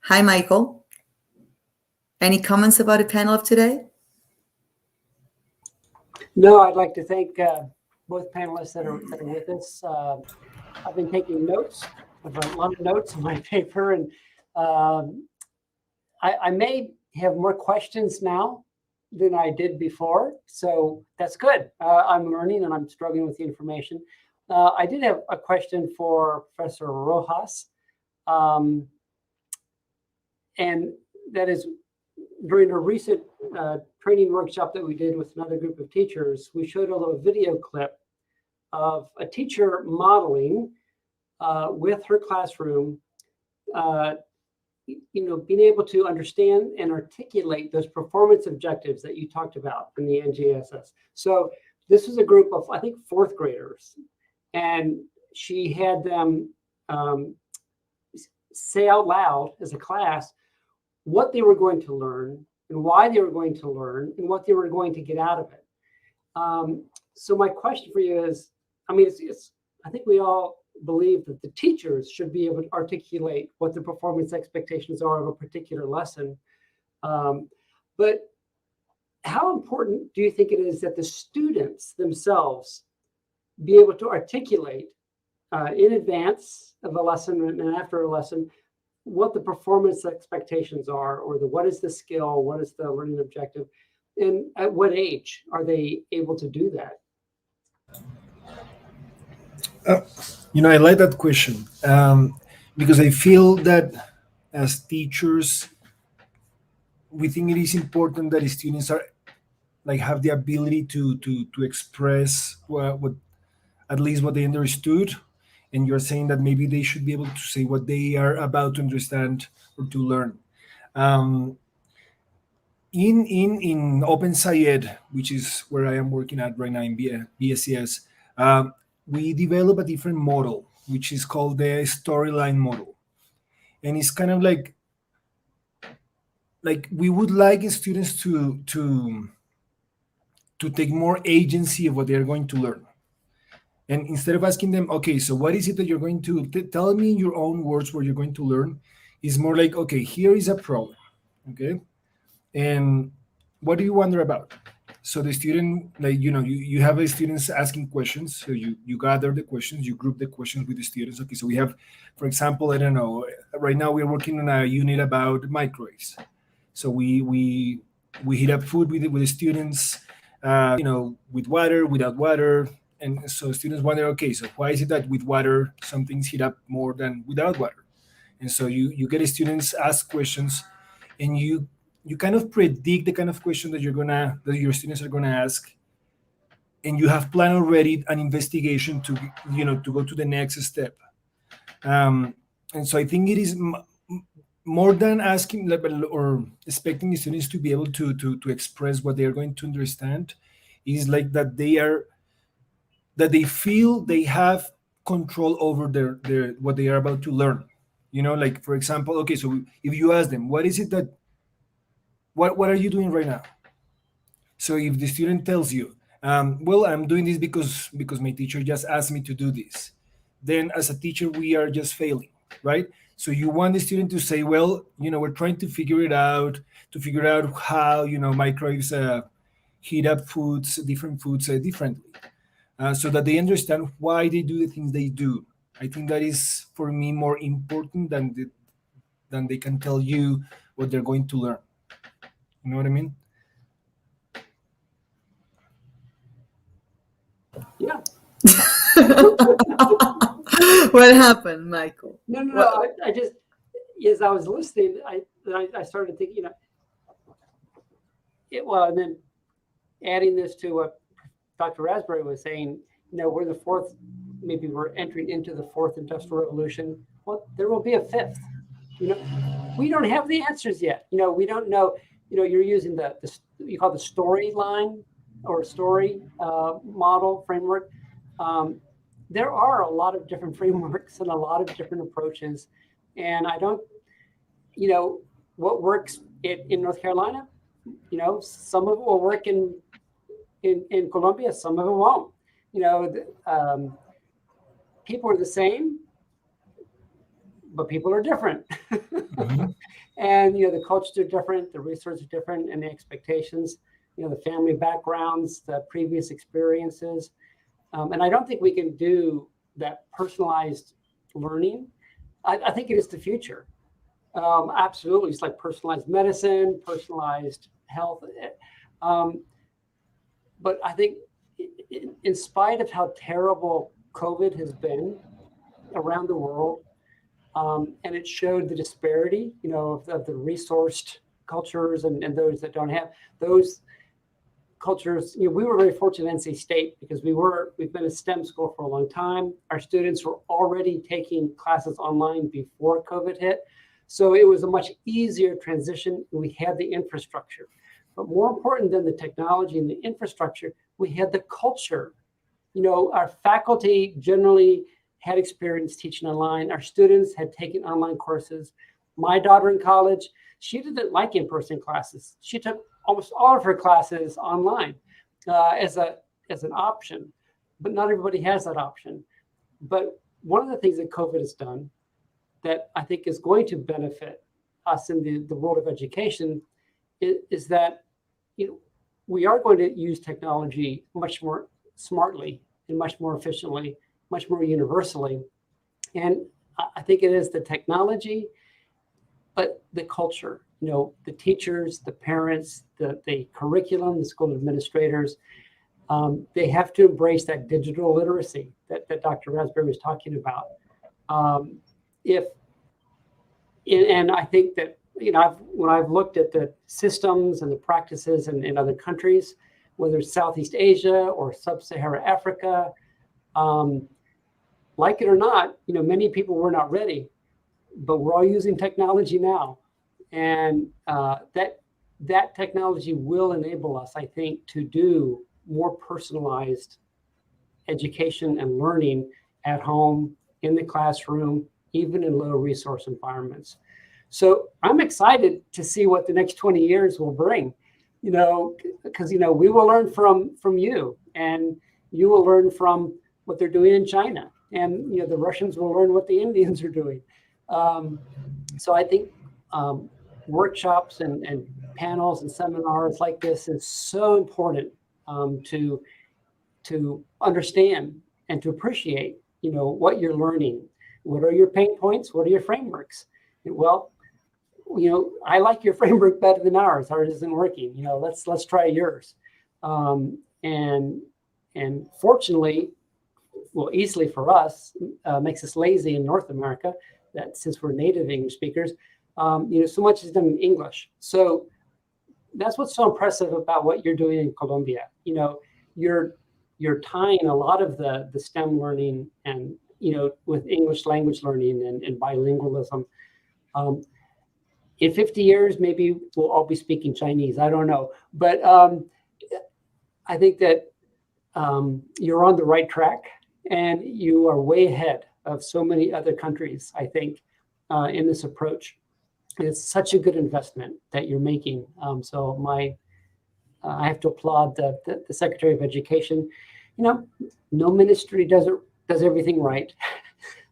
Speaker 18: Hi, Michael. Any comments about the panel of today?
Speaker 17: No, I'd like to thank both panelists that are with us. I've been taking notes. I've got a lot of notes on my paper, and I may have more questions now than I did before, so that's good. I'm learning and I'm struggling with the information. I did have a question for Professor Rojas, and that is, during a recent training workshop that we did with another group of teachers, we showed a little video clip of a teacher modeling with her classroom, being able to understand and articulate those performance objectives that you talked about in the NGSS. So this was a group of, I think, fourth graders, and she had them say out loud as a class what they were going to learn and why they were going to learn and what they were going to get out of it. So my question for you is, I think we all believe that the teachers should be able to articulate what the performance expectations are of a particular lesson. But how important do you think it is that the students themselves be able to articulate in advance of a lesson and after a lesson what the performance expectations are, or what is the skill, what is the learning objective, and at what age are they able to do that?
Speaker 19: I like that question, because I feel that as teachers, we think it is important that students have the ability to express what at least what they understood. And you're saying that maybe they should be able to say what they are about to understand or to learn. In Open SciEd, which is where I am working at right now in BSCS, we develop a different model, which is called the storyline model. And it's kind of like we would like students to take more agency of what they're going to learn. And instead of asking them, okay, so what is it that you're going to tell me in your own words what you're going to learn, is more like, okay, here is a problem, okay? And what do you wonder about? So the student, like, you have the students asking questions. So you gather the questions, you group the questions with the students. Okay, so we have, for example, I don't know, right now we're working on a unit about microwaves. So we heat up food with the students, with water, without water. And so students wonder, okay, so why is it that with water, some things heat up more than without water? And so you get students ask questions, and you kind of predict the kind of question that your students are gonna ask, and you have planned already an investigation to go to the next step. And so I think it is more than asking or expecting the students to be able to express what they are going to understand, is like that they feel they have control over their what they are about to learn. Like, for example, okay, so if you ask them, what is it that what are you doing right now? So if the student tells you, well, I'm doing this because my teacher just asked me to do this, then as a teacher, we are just failing, right? So you want the student to say, well, we're trying to figure out how, microwaves heat up different foods differently, so that they understand why they do the things they do. I think that is, for me, more important than they can tell you what they're going to learn. You know what I mean?
Speaker 17: Yeah.
Speaker 18: What happened, Michael?
Speaker 17: No. I just, as I was listening, I started thinking, and then adding this to what Dr. Raspberry was saying, we're entering into the fourth industrial revolution. Well, there will be a fifth. We don't have the answers yet. We don't know. You're using you call the storyline or story model framework. There are a lot of different frameworks and a lot of different approaches, and I don't, what works in North Carolina, some of it will work in Colombia, some of it won't. People are the same, but people are different. Mm-hmm. And the cultures are different, the resources are different, and the expectations, the family backgrounds, the previous experiences. And I don't think we can do that personalized learning. I think it is the future. Absolutely. It's like personalized medicine, personalized health. But I think in spite of how terrible COVID has been around the world, and it showed the disparity, of the resourced cultures and those that don't have those cultures. We were very fortunate at NC State because we've been a STEM school for a long time. Our students were already taking classes online before COVID hit. So it was a much easier transition. We had the infrastructure. But more important than the technology and the infrastructure, we had the culture. Our faculty generally had experience teaching online. Our students had taken online courses. My daughter in college, she didn't like in-person classes. She took almost all of her classes online as an option, but not everybody has that option. But one of the things that COVID has done that I think is going to benefit us in the world of education is that we are going to use technology much more smartly and much more efficiently, much more universally. And I think it is the technology, but the culture, the teachers, the parents, the curriculum, the school administrators, they have to embrace that digital literacy that Dr. Raspberry was talking about. And I think that, when I've looked at the systems and the practices in other countries, whether it's Southeast Asia or Sub-Saharan Africa, like it or not, many people were not ready, but we're all using technology now. And that technology will enable us, I think, to do more personalized education and learning at home, in the classroom, even in low resource environments. So I'm excited to see what the next 20 years will bring, because, we will learn from you, and you will learn from what they're doing in China, and the Russians will learn what the Indians are doing. So I think workshops and panels and seminars like this is so important to understand and to appreciate, what you're learning. What are your pain points? What are your frameworks? Well, I like your framework better than ours. Ours isn't working. Let's try yours. And fortunately, well, easily for us, makes us lazy in North America, that since we're native English speakers, so much is done in English. So that's what's so impressive about what you're doing in Colombia. You're tying a lot of the STEM learning and, with English language learning and bilingualism. In 50 years, maybe we'll all be speaking Chinese. I don't know. But I think that you're on the right track, and you are way ahead of so many other countries, I think, in this approach. And it's such a good investment that you're making. So I have to applaud the Secretary of Education. No ministry does everything right.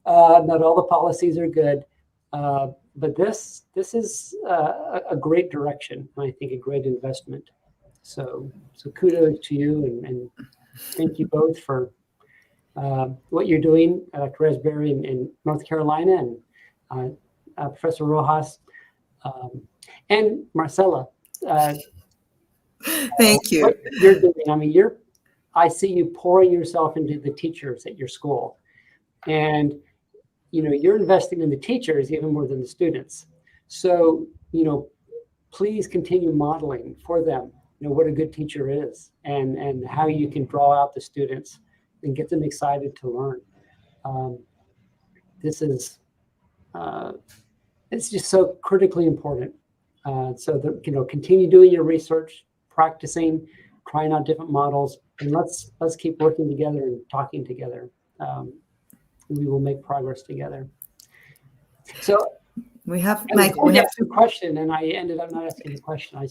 Speaker 17: Not all the policies are good. But this is a great direction, and I think a great investment. So kudos to you, and thank you both for what you're doing, Dr. Raspberry in North Carolina, and Professor Rojas, and Marcella.
Speaker 18: Thank you.
Speaker 17: What you're doing, I mean, I see you pouring yourself into the teachers at your school, and you're investing in the teachers even more than the students. So, please continue modeling for them, what a good teacher is, and how you can draw out the students and get them excited to learn. This is, it's just so critically important. So that, continue doing your research, practicing, trying out different models, and let's keep working together and talking together. We will make progress together. So
Speaker 18: we have
Speaker 17: two questions, and I ended up not asking the question. I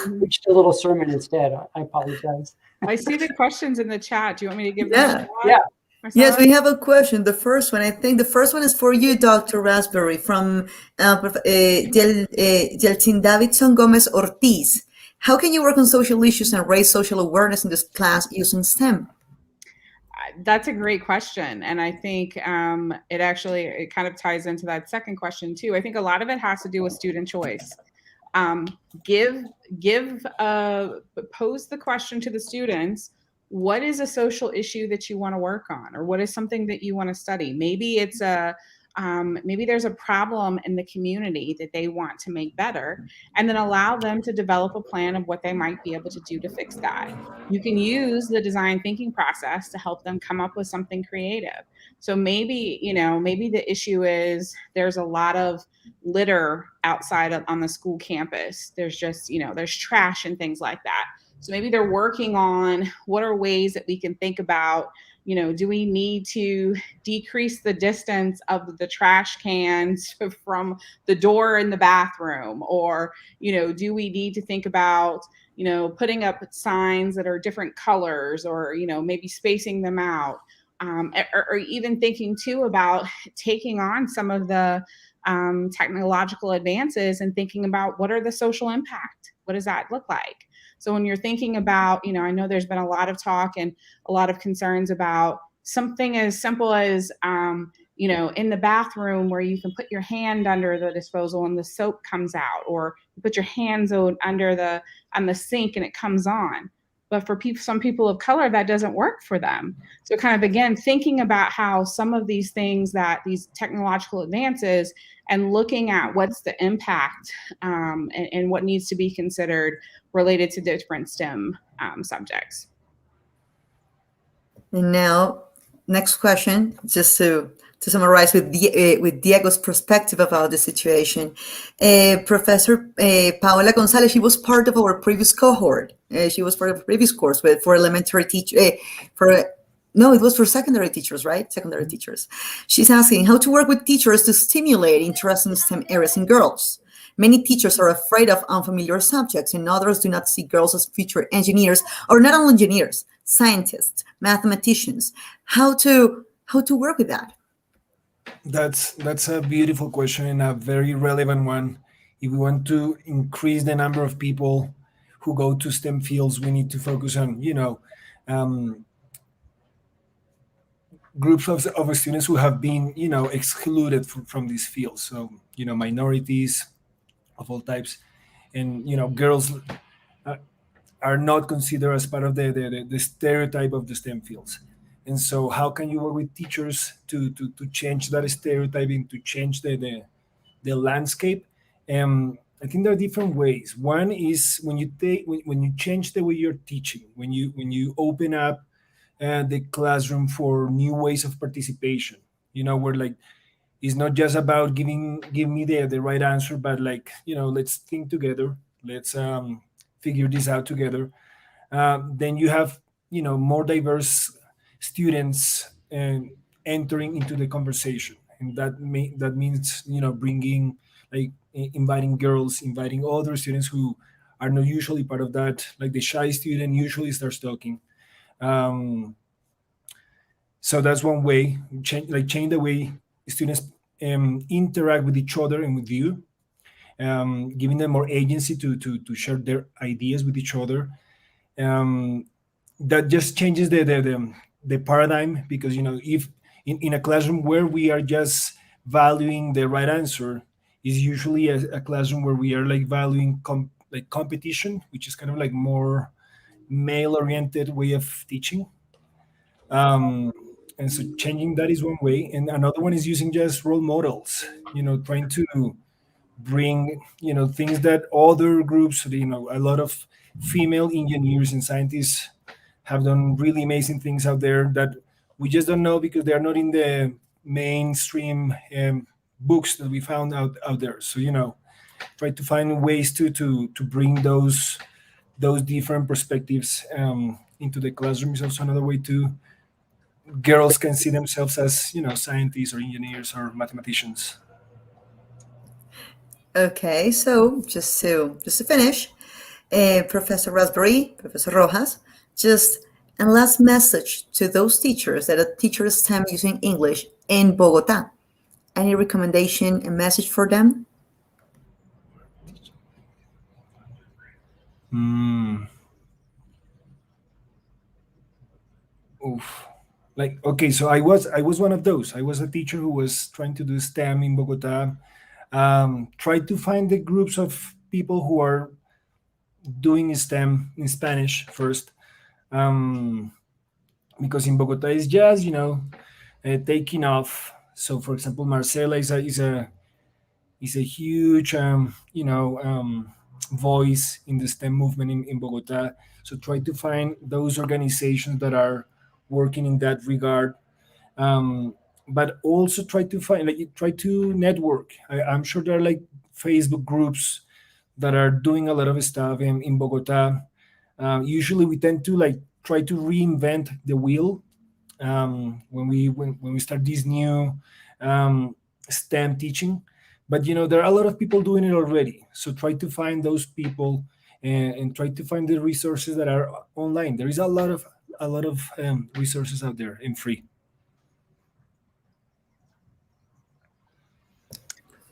Speaker 17: reached a little sermon instead. I apologize.
Speaker 21: I see the questions in the chat. Do you want me to give them a shot?
Speaker 17: Yeah.
Speaker 18: Marcella? Yes, we have a question. The first one, I think the first one is for you, Dr. Raspberry, from Yeltsin Davidson Gomez Ortiz. How can you work on social issues and raise social awareness in this class using STEM?
Speaker 21: That's a great question. And I think it kind of ties into that second question too. I think a lot of it has to do with student choice. Pose the question to the students, what is a social issue that you want to work on? Or what is something that you want to study? Maybe it's maybe there's a problem in the community that they want to make better, and then allow them to develop a plan of what they might be able to do to fix that. You can use the design thinking process to help them come up with something creative. So maybe the issue is there's a lot of litter outside on the school campus. There's just, there's trash and things like that. So maybe they're working on what are ways that we can think about, do we need to decrease the distance of the trash cans from the door in the bathroom? Or, do we need to think about, putting up signs that are different colors, or, maybe spacing them out? Or even thinking too about taking on some of the technological advances and thinking about what are the social impact? What does that look like? So when you're thinking about, I know there's been a lot of talk and a lot of concerns about something as simple as, in the bathroom where you can put your hand under the disposal and the soap comes out, or you put your hands on the sink and it comes on. But for some people of color, that doesn't work for them. So kind of, again, thinking about how some of these things, that these technological advances, and looking at what's the impact and what needs to be considered related to different STEM subjects.
Speaker 18: And now, next question, just to summarize with Diego's perspective about the situation. Professor Paola Gonzalez, she was part of our previous cohort. She was part of the previous course for elementary teacher, no, it was for secondary teachers, right? Secondary teachers. She's asking how to work with teachers to stimulate interest in STEM areas in girls. Many teachers are afraid of unfamiliar subjects, and others do not see girls as future engineers, or not only engineers, scientists, mathematicians. How to work with that?
Speaker 19: That's a beautiful question and a very relevant one. If we want to increase the number of people who go to STEM fields, we need to focus on, groups of students who have been, excluded from these fields. So, minorities of all types, and girls are not considered as part of the stereotype of the STEM fields. And so, how can you work with teachers to change that stereotype and to change the landscape? I think there are different ways. One is when you change the way you're teaching, when you open up the classroom for new ways of participation. Where like it's not just about give me the right answer, but like let's think together, let's figure this out together. Then you have more diverse students entering into the conversation, and that means bringing, like, inviting girls, inviting other students who are not usually part of that. Like the shy student usually starts talking. So that's one way. Change the way students interact with each other and with you, giving them more agency to share their ideas with each other. That just changes the paradigm, because if in a classroom where we are just valuing the right answer, is usually a classroom where we are like valuing competition, which is kind of like more male-oriented way of teaching. And so changing that is one way, and another one is using just role models. Trying to bring things that other groups, a lot of female engineers and scientists have done really amazing things out there that we just don't know because they are not in the mainstream books that we found out there. So try to find ways to bring those different perspectives into the classroom is also another way to girls can see themselves as scientists or engineers or mathematicians.
Speaker 18: Okay, so just to finish, Professor Raspberry, Professor Rojas, just a last message to those teachers that teach STEM using English in Bogota. Any recommendation, a message for them?
Speaker 19: Oof. Like, okay, so I was one of those. I was a teacher who was trying to do STEM in Bogota. Try to find the groups of people who are doing STEM in Spanish first, because in Bogota it's just taking off. So, for example, Marcella is a huge voice in the STEM movement in Bogota. So try to find those organizations that are working in that regard, but also try to network. I'm sure there are like Facebook groups that are doing a lot of stuff in Bogota. Usually we tend to try to reinvent the wheel when we start this new STEM teaching, but there are a lot of people doing it already. So try to find those people and try to find the resources that are online. There is a lot of resources out there and free.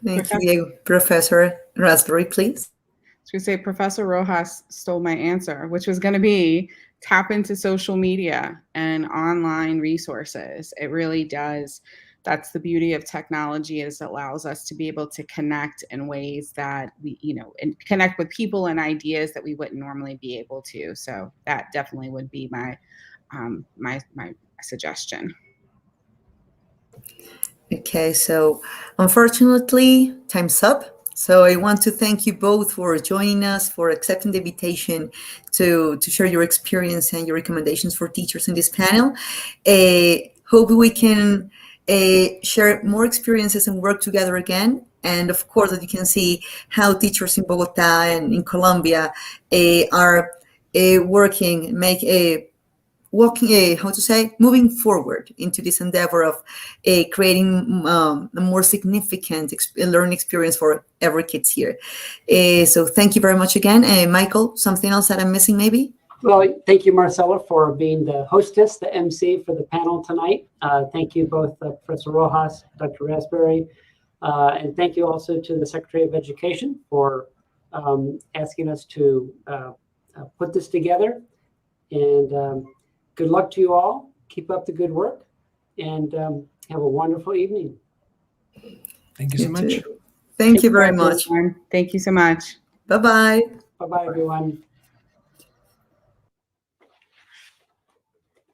Speaker 18: Thank you, Professor Raspberry, please.
Speaker 21: I was going to say, Professor Rojas stole my answer, which was going to be tap into social media and online resources. It really does. That's the beauty of technology, is it allows us to be able to connect in ways that we, and connect with people and ideas that we wouldn't normally be able to. So that definitely would be my my suggestion.
Speaker 18: Okay, so unfortunately, time's up. So I want to thank you both for joining us, for accepting the invitation to share your experience and your recommendations for teachers in this panel. Hope we can share more experiences and work together again. And of course, that you can see how teachers in Bogota and in Colombia are working, moving forward into this endeavor of creating a more significant learning experience for every kids here. So thank you very much again. Michael, something else that I'm missing maybe?
Speaker 17: Well, thank you, Marcella, for being the hostess, the MC for the panel tonight. Thank you both, Professor Rojas, Dr. Raspberry, and thank you also to the Secretary of Education for asking us to put this together. And good luck to you all. Keep up the good work, and have a wonderful evening.
Speaker 19: Thank you so much.
Speaker 18: Thank you very much.
Speaker 21: Thank you so much.
Speaker 18: Bye-bye.
Speaker 17: Bye-bye, everyone.